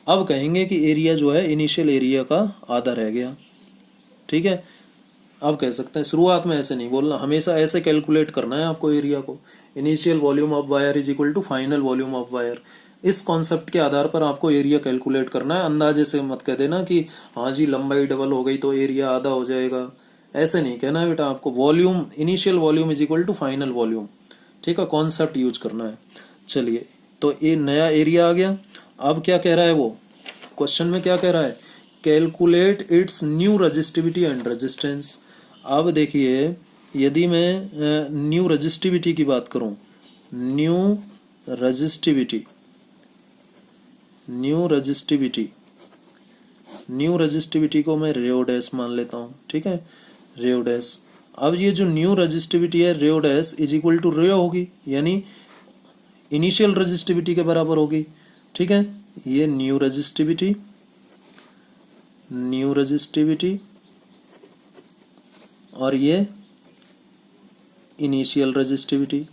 अब कहेंगे कि एरिया जो है इनिशियल एरिया का आधा रह गया, ठीक है। अब कह सकते हैं, शुरुआत में ऐसे नहीं बोलना, हमेशा ऐसे कैलकुलेट करना है आपको एरिया को। Initial volume of wire is equal to final volume of wire. इस कॉन्सेप्ट के आधार पर आपको एरिया कैलकुलेट करना है। अंदाजे से मत कह देना कि हाँ जी लंबाई डबल हो गई तो एरिया आधा हो जाएगा, ऐसे नहीं कहना है बेटा आपको। Volume, initial volume is equal to final volume, ठीक है, कॉन्सेप्ट यूज करना है। चलिए, तो ये नया एरिया आ गया। अब क्या कह रहा है वो क्वेश्चन में? क्या कह रहा है? Calculate its new resistivity and resistance. अब देखिए, यदि मैं न्यू रजिस्टिविटी की बात करूं, new resistivity, new resistivity, new resistivity को मैं रेओ डैश मान लेता हूं, ठीक है, रेओ डैश। अब ये जो न्यू रजिस्टिविटी है रेओ डैश इज इक्वल टू रेओ होगी, यानी इनिशियल रजिस्टिविटी के बराबर होगी, ठीक है। ये न्यू रजिस्टिविटी, न्यू रजिस्टिविटी, और ये इनिशियल रजिस्टिविटी,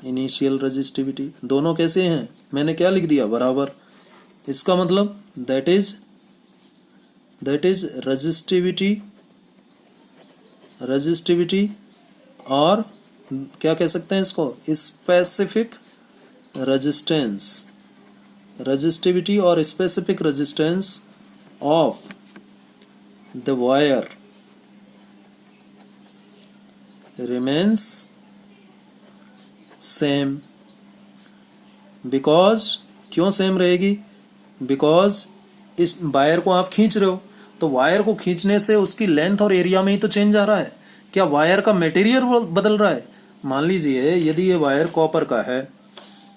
इनिशियल रजिस्टिविटी। दोनों कैसे हैं? मैंने क्या लिख दिया? बराबर। इसका मतलब दैट इज रजिस्टिविटी, रजिस्टिविटी, और क्या कह सकते हैं इसको? स्पेसिफिक रेजिस्टेंस, रजिस्टिविटी और specific resistance of the wire remains same, because क्यों सेम रहेगी? बिकॉज इस वायर को आप खींच रहे हो, तो वायर को खींचने से उसकी लेंथ और एरिया में ही तो चेंज आ रहा है। क्या वायर का मटेरियल बदल रहा है? मान लीजिए यदि ये वायर कॉपर का है,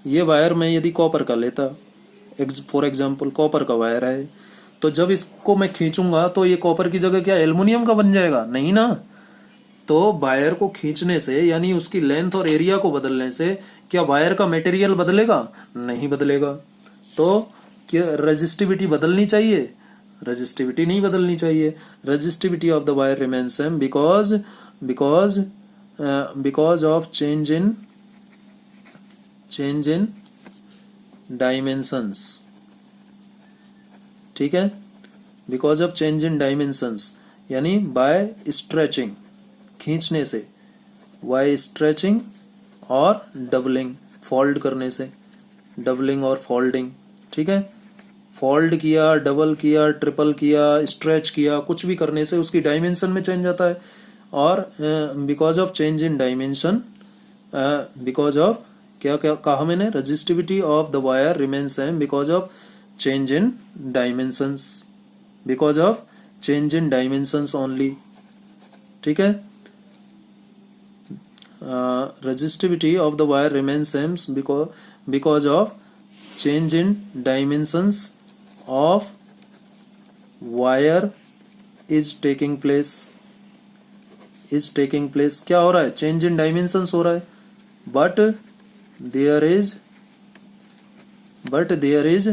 ये वायर मैं यदि कॉपर का लेता, फॉर एग्जांपल कॉपर का वायर है, तो जब इसको मैं खींचूंगा तो ये कॉपर की जगह क्या एल्युमिनियम का बन जाएगा? नहीं ना। तो वायर को खींचने से, यानी उसकी लेंथ और एरिया को बदलने से, क्या वायर का मटेरियल बदलेगा? नहीं बदलेगा। तो क्या रेजिस्टिविटी बदलनी चाहिए? रेजिस्टिविटी नहीं बदलनी चाहिए। Resistivity of the wire remains same because of change in dimensions, ठीक है, because of change in dimensions, यानी बाय स्ट्रेचिंग, खींचने से, बाय स्ट्रेचिंग और डबलिंग, फोल्ड करने से, डबलिंग और फोल्डिंग, ठीक है। फोल्ड किया, डबल किया, ट्रिपल किया, स्ट्रेच किया, कुछ भी करने से उसकी डायमेंशन में चेंज आता है। और because of change in dimension, because of क्या क्या कहा मैंने? Resistivity of the wire remains same because of change in dimensions, because of change in dimensions only, ठीक है। resistivity of the wire remains same because of change in dimensions of wire is taking place, क्या हो रहा है, चेंज इन डायमेंशंस हो रहा है, but there is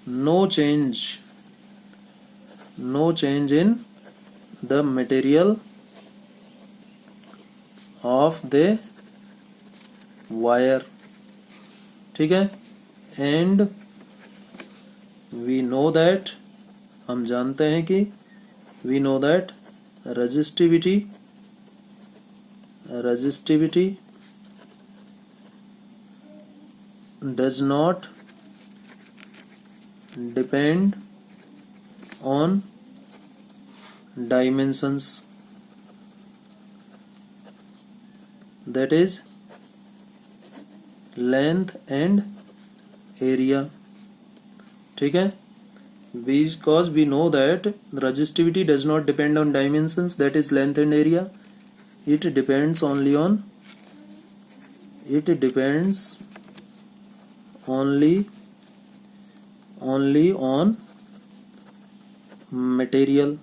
no change in the material of the wire, ठीक है। एंड वी नो दैट, हम जानते हैं कि we know that resistivity does not depend on dimensions, that is length and area, ठीक है। because we know that resistivity does not depend on dimensions, that is length and area, it depends only on material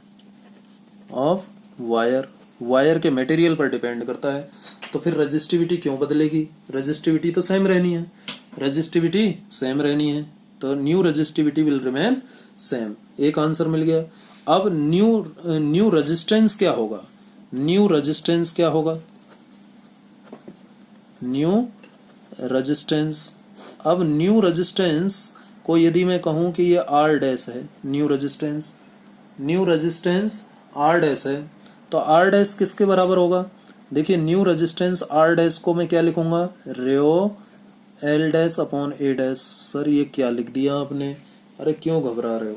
of wire के मटेरियल पर डिपेंड करता है। तो फिर रेजिस्टिविटी क्यों बदलेगी, रेजिस्टिविटी तो सेम रहनी है, तो new resistivity will remain same. एक आंसर मिल गया। अब न्यू रेजिस्टेंस क्या होगा, न्यू रेजिस्टेंस को यदि मैं कहूं कि ये आर डैश है, न्यू रेजिस्टेंस आर डैश है, तो आर डैश किसके बराबर होगा, देखिए न्यू रेजिस्टेंस आर डैश को मैं क्या लिखूंगा, रेओ एल डैश अपॉन ए डैश। सर ये क्या लिख दिया आपने, अरे क्यों घबरा रहे हो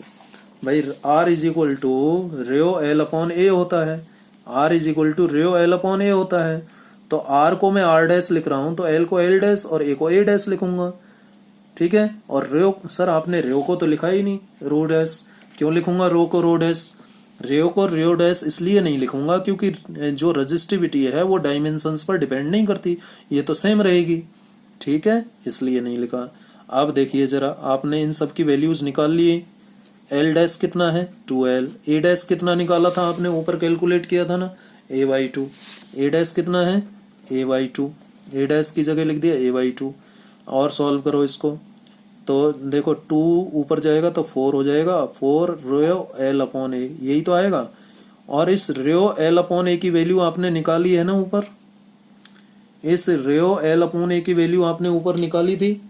भाई, R is equal to rho L upon A होता है, तो आर को मैं आर डैश लिख रहा हूं, तो एल को एल डैश और ए को ए डैश लिखूंगा, ठीक है। और रो, सर आपने रो को तो लिखा ही नहीं, रो डैश क्यों लिखूंगा, रो को रो डैश, रो को रो डैश इसलिए नहीं लिखूंगा क्योंकि जो रजिस्टिविटी है वो डायमेंशंस पर डिपेंड नहीं करती, ये तो सेम रहेगी, ठीक है, इसलिए नहीं लिखा। अब देखिए जरा, आपने इन सब की वैल्यूज निकाल ली, एल डैश कितना है 2l, ए डैश कितना निकाला था आपने, ऊपर कैलकुलेट किया था ना a/2, ए डैश कितना है a/2, ए डैश की जगह लिख दिया a/2, और सॉल्व करो इसको, तो देखो 2 ऊपर जाएगा तो 4 हो जाएगा, 4 रेओ एल अपॉन ए, यही तो आएगा। और इस रेओ एल अपॉन ए की वैल्यू आपने निकाली है ना ऊपर, इस रेओ एल अपॉन ए की वैल्यू आपने ऊपर निकाली थी।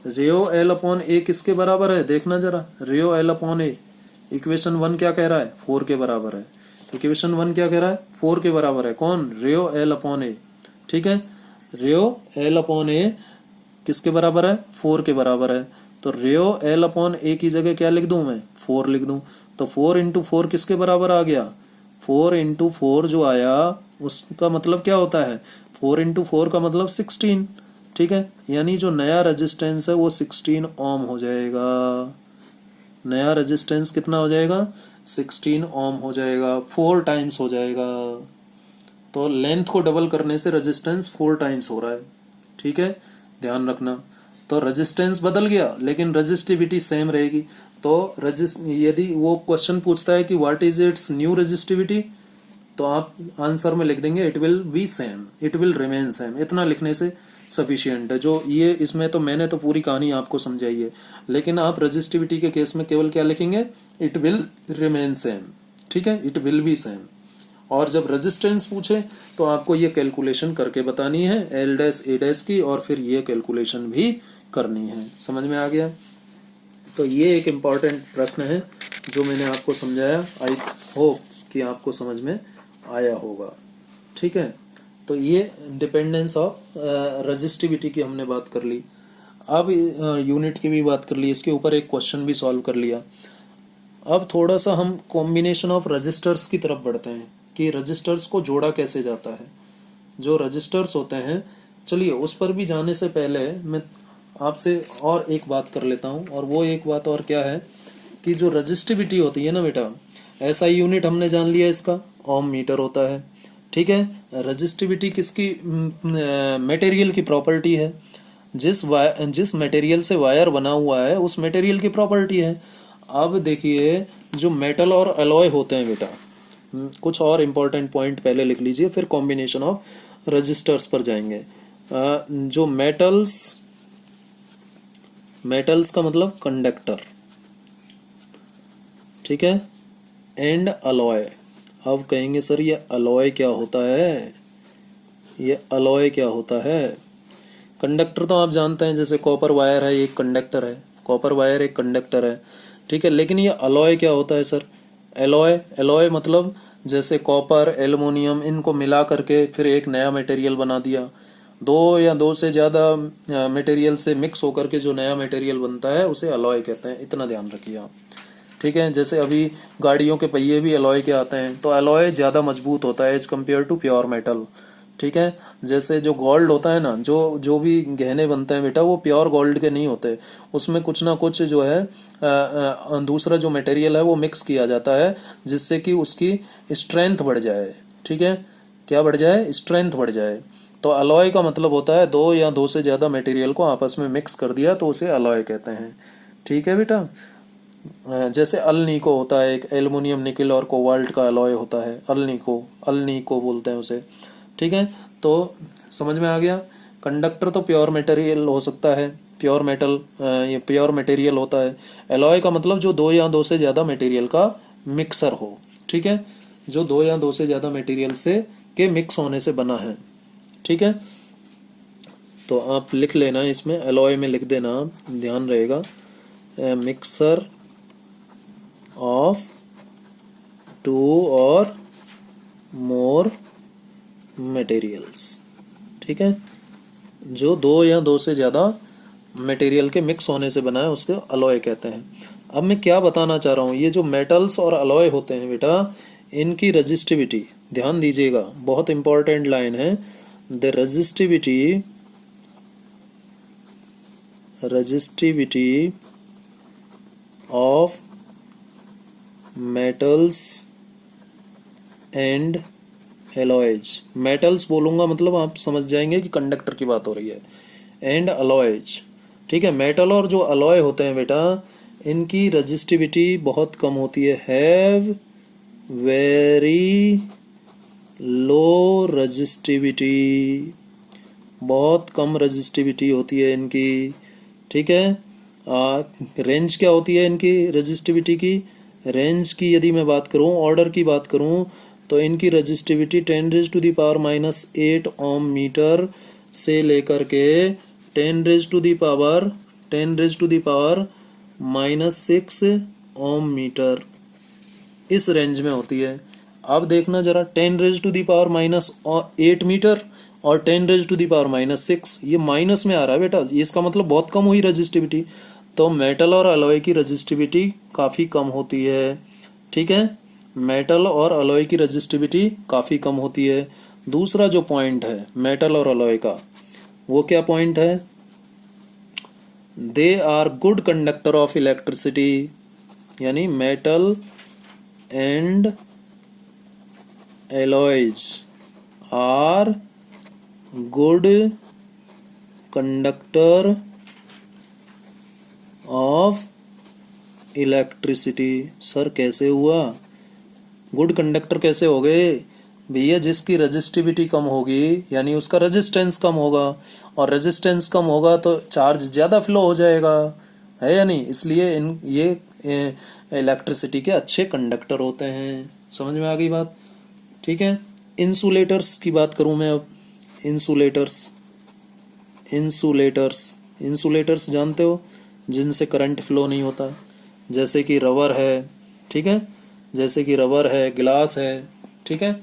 रेओ एल अपॉन ए किसके बराबर है, देखना जरा, रेओ एल अपॉन ए, इक्वेशन 1 क्या कह रहा है, 4 के बराबर है, इक्वेशन 1 क्या कह रहा है, 4 के बराबर है, कौन, रेओ एल अपॉन ए, ठीक है। रेओ एल अपॉन ए किसके बराबर है, 4 के बराबर है, तो रेओ एल अपॉन ए की जगह क्या लिख दूं मैं, 4 लिख दूं, तो 4 इंटू 4 किसके बराबर आ गया, 4 इंटू 4 जो आया उसका मतलब क्या होता है, 4 इंटू 4 का मतलब 16, ठीक है। यानी जो नया रेजिस्टेंस है वो 16 ओम हो जाएगा, नया रेजिस्टेंस कितना हो जाएगा, 16 ओम हो जाएगा, 4 टाइम्स हो जाएगा। तो लेंथ को डबल करने से रेजिस्टेंस 4 टाइम्स हो रहा है, ठीक है, ध्यान रखना। तो रेजिस्टेंस बदल गया लेकिन रेजिस्टिविटी सेम रहेगी। तो यदि वो क्वेश्चन पूछता है कि what is it's new resistivity, तो आप आंसर में लिख देंगे it will be same, it will remain same, इतना लिखने से सफिशिएंट है। जो ये इसमें तो मैंने तो पूरी कहानी आपको समझाई है, लेकिन आप रेजिस्टिविटी के केस में केवल क्या लिखेंगे, इट विल रिमेन सेम, ठीक है, इट विल बी सेम। और जब रेजिस्टेंस पूछे तो आपको ये कैलकुलेशन करके बतानी है, एल डैश ए डैश की, और फिर ये कैलकुलेशन भी करनी है। समझ में आ गया। तो ये एक इम्पॉर्टेंट प्रश्न है जो मैंने आपको समझाया, आई होप कि आपको समझ में आया होगा, ठीक है। तो ये डिपेंडेंस ऑफ रेजिस्टिविटी की हमने बात कर ली। अब यूनिट की भी बात कर ली, इसके ऊपर एक क्वेश्चन भी सॉल्व कर लिया। अब थोड़ा सा हम कॉम्बिनेशन ऑफ रजिस्टर्स की तरफ बढ़ते हैं कि रजिस्टर्स को जोड़ा कैसे जाता है। जो रजिस्टर्स होते हैं, चलिए उस पर भी जाने से पहले मैं आपसे और एक बात कर लेता हूं, और वो एक बात और क्या है कि जो रजिस्टिविटी होती है ना बेटा, ऐसा यूनिट हमने जान लिया इसका ओम मीटर होता है, ठीक है। रजिस्टिविटी किसकी, मटेरियल की प्रॉपर्टी है, जिस मटेरियल से वायर बना हुआ है उस मटेरियल की प्रॉपर्टी है। अब देखिए जो मेटल और अलॉय होते हैं बेटा, कुछ और इम्पोर्टेंट पॉइंट पहले लिख लीजिए, फिर कॉम्बिनेशन ऑफ रजिस्टर्स पर जाएंगे। जो मेटल्स का मतलब कंडक्टर, ठीक है, एंड अलॉय। अब कहेंगे सर ये अलॉय क्या होता है, ये अलॉय क्या होता है। कंडक्टर तो आप जानते हैं, जैसे कॉपर वायर है, ये एक कंडक्टर है, कॉपर वायर एक कंडक्टर है, ठीक है। लेकिन ये अलॉय क्या होता है सर, एलॉय मतलब जैसे कॉपर एल्युमिनियम इनको मिला करके फिर एक नया मटेरियल बना दिया, दो या दो से ज़्यादा मटेरियल से मिक्स होकर के जो नया मटेरियल बनता है उसे अलॉय कहते हैं, इतना ध्यान रखिए आप, ठीक है। जैसे अभी गाड़ियों के पहिए भी अलॉय के आते हैं, तो अलॉय ज़्यादा मजबूत होता है as compare to pure metal, ठीक है। जैसे जो गोल्ड होता है ना, जो भी गहने बनते हैं बेटा, वो प्योर गोल्ड के नहीं होते, उसमें कुछ ना कुछ जो है दूसरा जो मटेरियल है वो मिक्स किया जाता है, जिससे कि उसकी स्ट्रेंथ बढ़ जाए, ठीक है। क्या बढ़ जाए, स्ट्रेंथ बढ़ जाए। तो अलॉय का मतलब होता है दो या दो से ज़्यादा मटेरियल को आपस में मिक्स कर दिया तो उसे अलॉय कहते हैं, ठीक है बेटा। जैसे अल्निको होता है, एक एल्युमिनियम निकल और कोबाल्ट का अलॉय होता है, अल्निको बोलते हैं उसे, ठीक है। तो समझ में आ गया। कंडक्टर तो प्योर मटेरियल हो सकता है, प्योर मेटल, ये प्योर मटेरियल होता है। एलॉय का मतलब जो दो या दो से ज़्यादा मटेरियल का मिक्सर हो, ठीक है, जो दो या दो से ज़्यादा मटेरियल से के मिक्स होने से बना है, ठीक है। तो आप लिख लेना, इसमें एलॉय में लिख देना, ध्यान रहेगा, मिक्सर ऑफ टू और मोर मटेरियल्स, ठीक है, जो दो या दो से ज़्यादा मटेरियल के मिक्स होने से बना है उसको अलॉय कहते हैं। अब मैं क्या बताना चाह रहा हूँ, ये जो मेटल्स और अलॉय होते हैं बेटा, इनकी रजिस्टिविटी ध्यान दीजिएगा, बहुत इंपॉर्टेंट लाइन है। The resistivity of metals and alloys, metals बोलूँगा मतलब आप समझ जाएंगे कि कंडक्टर की बात हो रही है, एंड अलॉयज, ठीक है। मेटल और जो अलॉय होते हैं बेटा, इनकी रजिस्टिविटी बहुत कम होती है, हैव वेरी लो रजिस्टिविटी, बहुत कम रजिस्टिविटी होती है इनकी, ठीक है। रेंज क्या होती है इनकी रजिस्टिविटी की, रेंज की यदि मैं बात करूं, ऑर्डर की बात करूं, तो इनकी रजिस्टिविटी 10⁻⁸ ओम मीटर से लेकर के 10⁻⁻⁻⁻⁻⁻⁻⁻⁻⁻⁻⁻⁻⁻⁻⁻⁻⁻⁻⁻⁻⁻⁻⁻⁻⁻⁻⁻⁻⁻⁻ इस रेंज में होती है। अब देखना जरा, 10⁻⁻8 मीटर और 10⁻⁻6, ये माइनस में आ रहा है बेटा, ये इसका मतलब बहुत कम हुई रजिस्टिविटी। तो मेटल और अलॉय की रजिस्टिविटी काफ़ी कम होती है, ठीक है, मेटल और अलॉय की रजिस्टिविटी काफ़ी कम होती है। दूसरा जो पॉइंट है मेटल और अलॉय का, वो क्या पॉइंट है, they are good conductor of electricity, यानी metal and alloys are good conductor of electricity। Sir कैसे हुआ, गुड कंडक्टर कैसे हो गए भैया, जिसकी रजिस्टिविटी कम होगी यानी उसका रेजिस्टेंस कम होगा, और रेजिस्टेंस कम होगा तो चार्ज ज़्यादा फ्लो हो जाएगा, है या नहीं, इसलिए ये इलेक्ट्रिसिटी के अच्छे कंडक्टर होते हैं। समझ में आ गई बात, ठीक है। इंसुलेटर्स की बात करूं मैं अब, इंसुलेटर्स जानते हो, जिनसे करंट फ्लो नहीं होता, जैसे कि रबर है, ठीक है, जैसे कि रबर है, ग्लास है, ठीक है,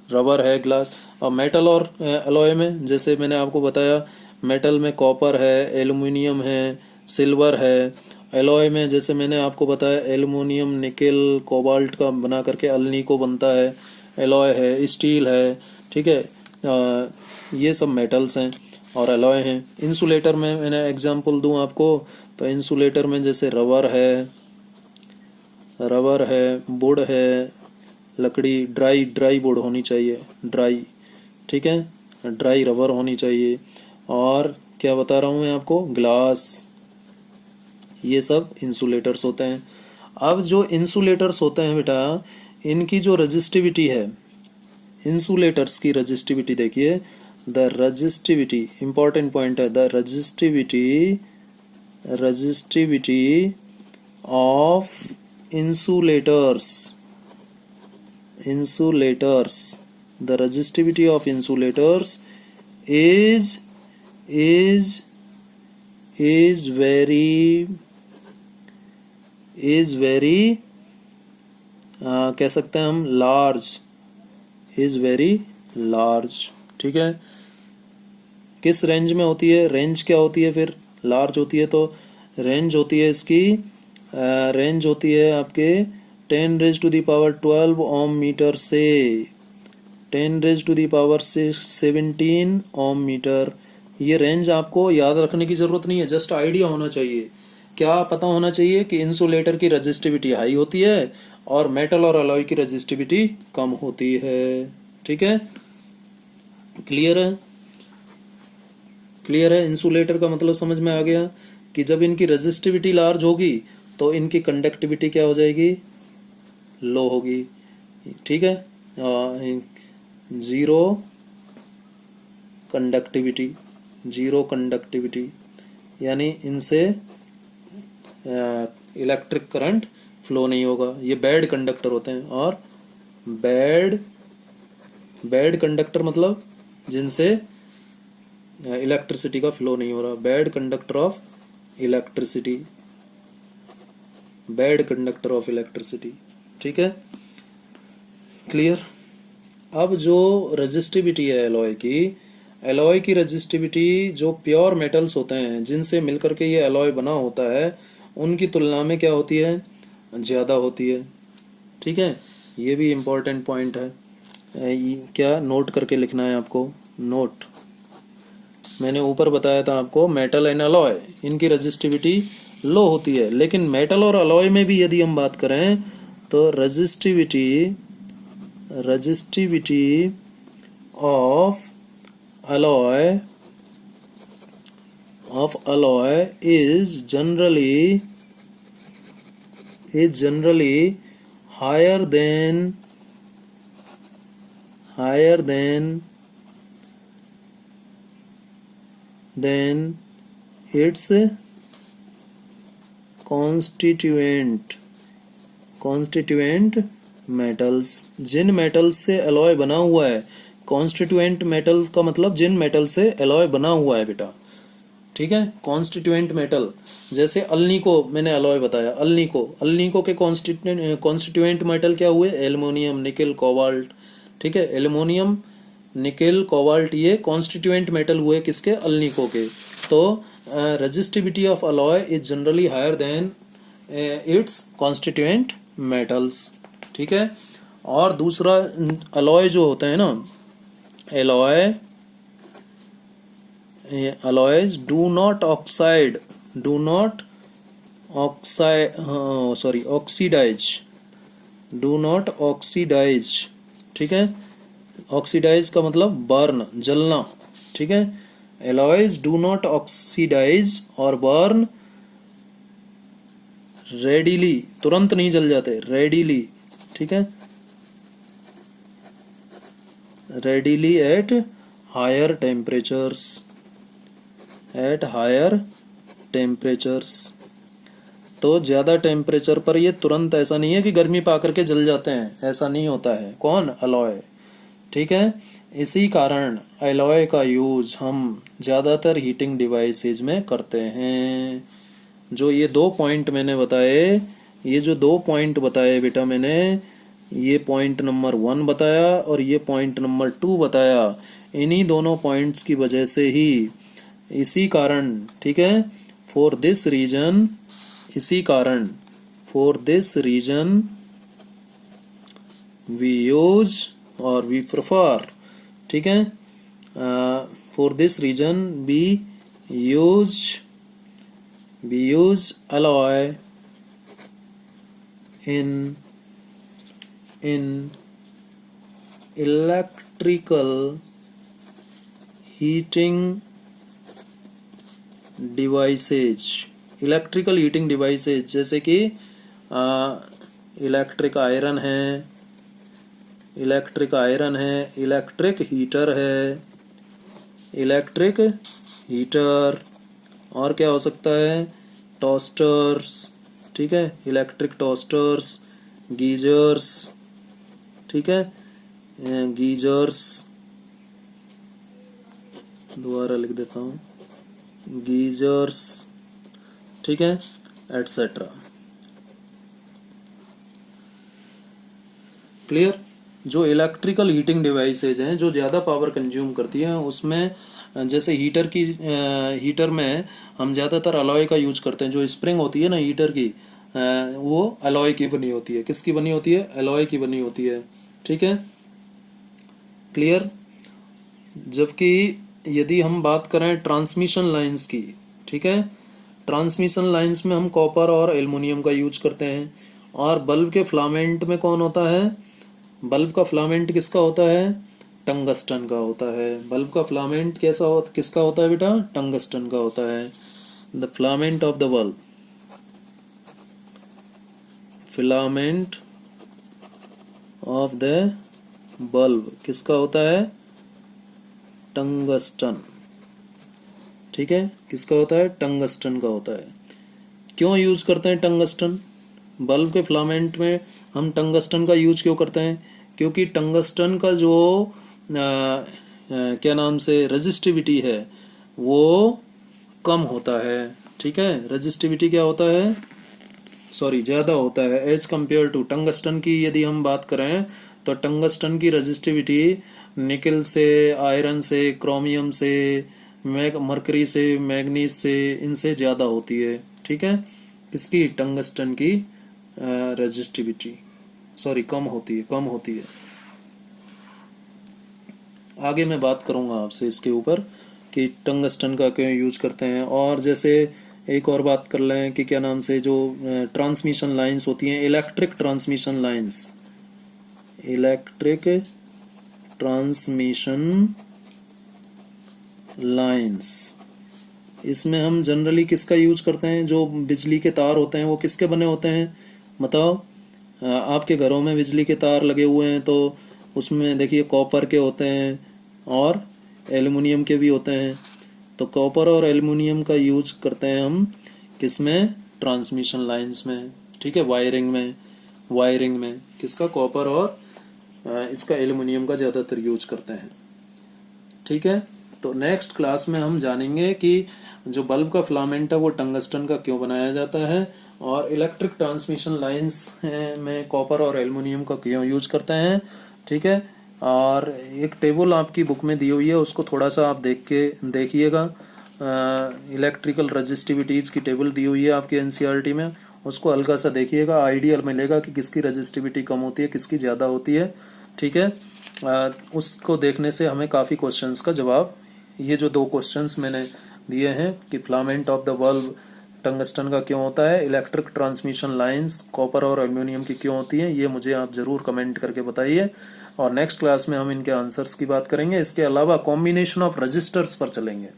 रबर है, ग्लास। और मेटल और अलॉय में जैसे मैंने आपको बताया, मेटल में कॉपर है, एल्युमिनियम है, सिल्वर है। एलॉय में जैसे मैंने आपको बताया, एल्युमिनियम निकल कोबाल्ट का बना करके अल्निको बनता है, एलॉय है, स्टील है, ठीक है। ये सब मेटल्स हैं और एलॉय हैं। इंसुलेटर में मैंने एग्जांपल दूं आपको, तो इंसुलेटर में जैसे रबर है, वुड है, लकड़ी, ड्राई वुड होनी चाहिए, ड्राई, ठीक है, ड्राई रबर होनी चाहिए, और क्या बता रहा हूँ मैं आपको, ग्लास, ये सब इंसुलेटर्स होते हैं। अब जो इंसुलेटर्स होते हैं बेटा, इनकी जो रजिस्टिविटी है, इंसुलेटर्स की रजिस्टिविटी देखिए, द रजिस्टिविटी इंपॉर्टेंट पॉइंट है, the resistivity of insulators the resistivity of insulators is very कह सकते हैं हम लार्ज, इज वेरी लार्ज। ठीक है, किस रेंज में होती है, रेंज क्या होती है फिर लार्ज होती है, तो रेंज होती है इसकी, रेंज होती है आपके 10 raise to the power 12 ohm metre से 10 रेज टू दी पावर से 17 ओम मीटर। ये रेंज आपको याद रखने की जरूरत नहीं है, जस्ट आइडिया होना चाहिए। क्या पता होना चाहिए कि इंसुलेटर की रजिस्टिविटी हाई होती है और मेटल और अलॉय की रजिस्टिविटी कम होती है। ठीक है, क्लियर है? क्लियर है? इंसुलेटर का मतलब समझ में आ गया कि जब इनकी रजिस्टिविटी लार्ज होगी तो इनकी कंडक्टिविटी क्या हो जाएगी, लो होगी। ठीक है, जीरो कंडक्टिविटी, यानी इनसे इलेक्ट्रिक करंट फ्लो नहीं होगा, ये बैड कंडक्टर होते हैं। और बैड कंडक्टर मतलब जिनसे इलेक्ट्रिसिटी का फ्लो नहीं हो रहा, बैड कंडक्टर ऑफ इलेक्ट्रिसिटी। ठीक है, क्लियर? अब जो रजिस्टिविटी है एलॉय की रजिस्टिविटी जो प्योर मेटल्स होते हैं जिनसे मिलकर के ये एलॉय बना होता है, उनकी तुलना में क्या होती है, ज़्यादा होती है। ठीक है, ये भी इम्पोर्टेंट पॉइंट है। क्या नोट करके लिखना है आपको, नोट। मैंने ऊपर बताया था आपको, मेटल एंड अलॉय इनकी रजिस्टिविटी लो होती है, लेकिन मेटल और अलॉय में भी यदि हम बात करें तो resistivity of alloy is generally higher than its constituent metals। जिन मेटल्स से एलॉय बना हुआ है, कॉन्स्टिट्यूएंट मेटल का मतलब जिन मेटल से एलॉय बना हुआ है बेटा। ठीक है, कॉन्स्टिट्यूएंट मेटल, जैसे अल्निको मैंने एलॉय बताया, अल्निको के कॉन्स्टिट्यूएंट मेटल क्या हुए, एल्युमिनियम, निकेल, कोबाल्ट। ठीक है, एल्युमिनियम, निकेल, कोबाल्ट ये कॉन्स्टिट्यूएंट मेटल हुए किसके, अल्निको के। तो resistivity of alloy is generally higher than its constituent metals. ठीक है, और दूसरा अलॉय जो होता है ना, alloys do not oxidize। ठीक है, ऑक्सीडाइज का मतलब बर्न, जलना। ठीक है, alloys do not oxidize और बर्न रेडिली, तुरंत नहीं जल जाते, रेडिली। ठीक है, रेडिली एट हायर टेम्परेचर्स। तो ज़्यादा टेम्परेचर पर ये तुरंत, ऐसा नहीं है कि गर्मी पा करके जल जाते हैं, ऐसा नहीं होता है। कौन, अलॉय। ठीक है, इसी कारण अलॉय का यूज हम ज़्यादातर हीटिंग डिवाइसेज में करते हैं। जो ये 2 पॉइंट मैंने बताए, ये जो 2 पॉइंट बताए बेटा मैंने, ये पॉइंट नंबर 1 बताया और ये पॉइंट नंबर 2 बताया, इन्हीं दोनों पॉइंट्स की वजह से ही, इसी कारण, ठीक है, for this reason, we use और वी प्रेफर। ठीक है, for this reason we use alloy in electrical heating devices। जैसे कि इलेक्ट्रिक आयरन है, इलेक्ट्रिक आयरन है, इलेक्ट्रिक हीटर है, इलेक्ट्रिक हीटर, और क्या हो सकता है, टोस्टर्स, ठीक है, इलेक्ट्रिक टोस्टर्स, गीजर्स, ठीक है, गीजर्स, दोबारा लिख देता हूँ, गीजर्स, ठीक है, एटसेट्रा। क्लियर। जो इलेक्ट्रिकल हीटिंग डिवाइसेज हैं जो ज़्यादा पावर कंज्यूम करती हैं उसमें जैसे हीटर में हम ज़्यादातर अलॉय का यूज करते हैं। जो स्प्रिंग होती है ना हीटर की, वो अलॉय की बनी होती है। किसकी बनी होती है? अलॉय की बनी होती है, ठीक है, क्लियर। जबकि यदि हम बात करें ट्रांसमिशन लाइंस की, ठीक है, ट्रांसमिशन लाइंस में हम कॉपर और एल्युमिनियम का यूज करते हैं। और बल्ब के फिलामेंट में कौन होता है? बल्ब का फिलामेंट किसका होता है? टंगस्टन का होता है। बल्ब का फिलामेंट किसका होता है बेटा? टंगस्टन का होता है। The filament of the bulb, filament of the bulb किसका होता है? टंगस्टन, ठीक है, किसका होता है? टंगस्टन का होता है। क्यों यूज करते हैं टंगस्टन? बल्ब के फिलामेंट में हम टंगस्टन का यूज क्यों करते हैं? क्योंकि टंगस्टन का जो क्या नाम से रेजिस्टिविटी है वो कम होता है, ठीक है, रेजिस्टिविटी क्या होता है, सॉरी ज़्यादा होता है एज कंपेयर टू टंगस्टन की। यदि हम बात करें तो टंगस्टन की रेजिस्टिविटी निकल से, आयरन से, क्रोमियम से, मरकरी से, मैग्नीज से, इनसे ज़्यादा होती है, ठीक है। इसकी टंगस्टन की रेजिस्टिविटी सॉरी कम होती है। आगे मैं बात करूंगा आपसे इसके ऊपर कि टंगस्टन का क्यों यूज करते हैं। और जैसे एक और बात कर लें कि क्या नाम से जो ट्रांसमिशन लाइंस होती हैं, electric transmission lines, electric transmission lines, इसमें हम जनरली किसका यूज करते हैं? जो बिजली के तार होते हैं वो किसके बने होते हैं बताओ? आपके घरों में बिजली के तार लगे हुए हैं तो उसमें देखिए कॉपर के होते हैं और एल्युमिनियम के भी होते हैं। तो कॉपर और एल्युमिनियम का यूज करते हैं हम किसमें? ट्रांसमिशन लाइंस में, ठीक है, वायरिंग में किसका? कॉपर और इसका एल्युमिनियम का ज़्यादातर यूज करते हैं, ठीक है। तो नेक्स्ट क्लास में हम जानेंगे कि जो बल्ब का फिलामेंट है वो टंगस्टन का क्यों बनाया जाता है और इलेक्ट्रिक ट्रांसमिशन लाइंस में कॉपर और एल्युमिनियम का क्यों यूज करते हैं, ठीक है। और एक टेबल आपकी बुक में दी हुई है, उसको थोड़ा सा आप देखिएगा। इलेक्ट्रिकल रजिस्टिविटीज़ की टेबल दी हुई है आपकी एनसीईआरटी में, उसको हल्का सा देखिएगा, आइडिया मिलेगा कि किसकी रजिस्टिविटी कम होती है, किसकी ज़्यादा होती है, ठीक है। उसको देखने से हमें काफ़ी क्वेश्चंस का जवाब, ये जो 2 क्वेश्चंस मैंने दिए हैं कि filament of the bulb tungsten का क्यों होता है, इलेक्ट्रिक ट्रांसमिशन लाइंस कॉपर और एल्युमिनियम की क्यों होती हैं, ये मुझे आप ज़रूर कमेंट करके बताइए। और नेक्स्ट क्लास में हम इनके आंसर्स की बात करेंगे। इसके अलावा कॉम्बिनेशन ऑफ रजिस्टर्स पर चलेंगे,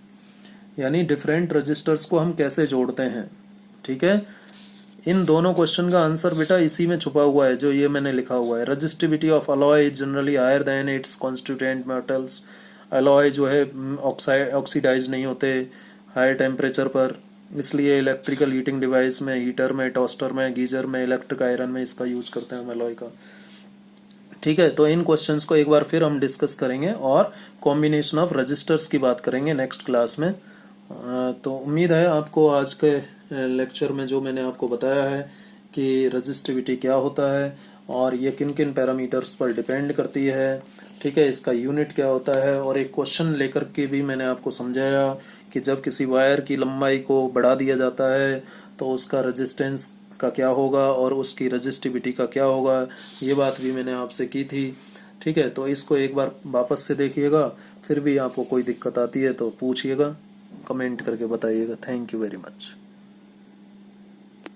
यानी डिफरेंट रजिस्टर्स को हम कैसे जोड़ते हैं, ठीक है। इन दोनों क्वेश्चन का आंसर बेटा इसी में छुपा हुआ है जो ये मैंने लिखा हुआ है। Resistivity of alloy is generally higher than its constituent metals. Alloy जो है ऑक्सीडाइज नहीं होते हाई टेम्परेचर पर, इसलिए इलेक्ट्रिकल हीटिंग डिवाइस में, हीटर में, टोस्टर में, गीजर में, इलेक्ट्रिक आयरन में इसका यूज करते हैं हम अलॉय का, ठीक है। तो इन क्वेश्चंस को एक बार फिर हम डिस्कस करेंगे और कॉम्बिनेशन ऑफ रजिस्टर्स की बात करेंगे नेक्स्ट क्लास में। तो उम्मीद है आपको आज के लेक्चर में जो मैंने आपको बताया है कि रजिस्टिविटी क्या होता है और ये किन किन पैरामीटर्स पर डिपेंड करती है, ठीक है, इसका यूनिट क्या होता है, और एक क्वेश्चन लेकर के भी मैंने आपको समझाया कि जब किसी वायर की लंबाई को बढ़ा दिया जाता है तो उसका रेजिस्टेंस का क्या होगा और उसकी रजिस्टिविटी का क्या होगा, ये बात भी मैंने आपसे की थी, ठीक है। तो इसको एक बार वापस से देखिएगा, फिर भी आपको कोई दिक्कत आती है तो पूछिएगा, कमेंट करके बताइएगा। Thank you very much.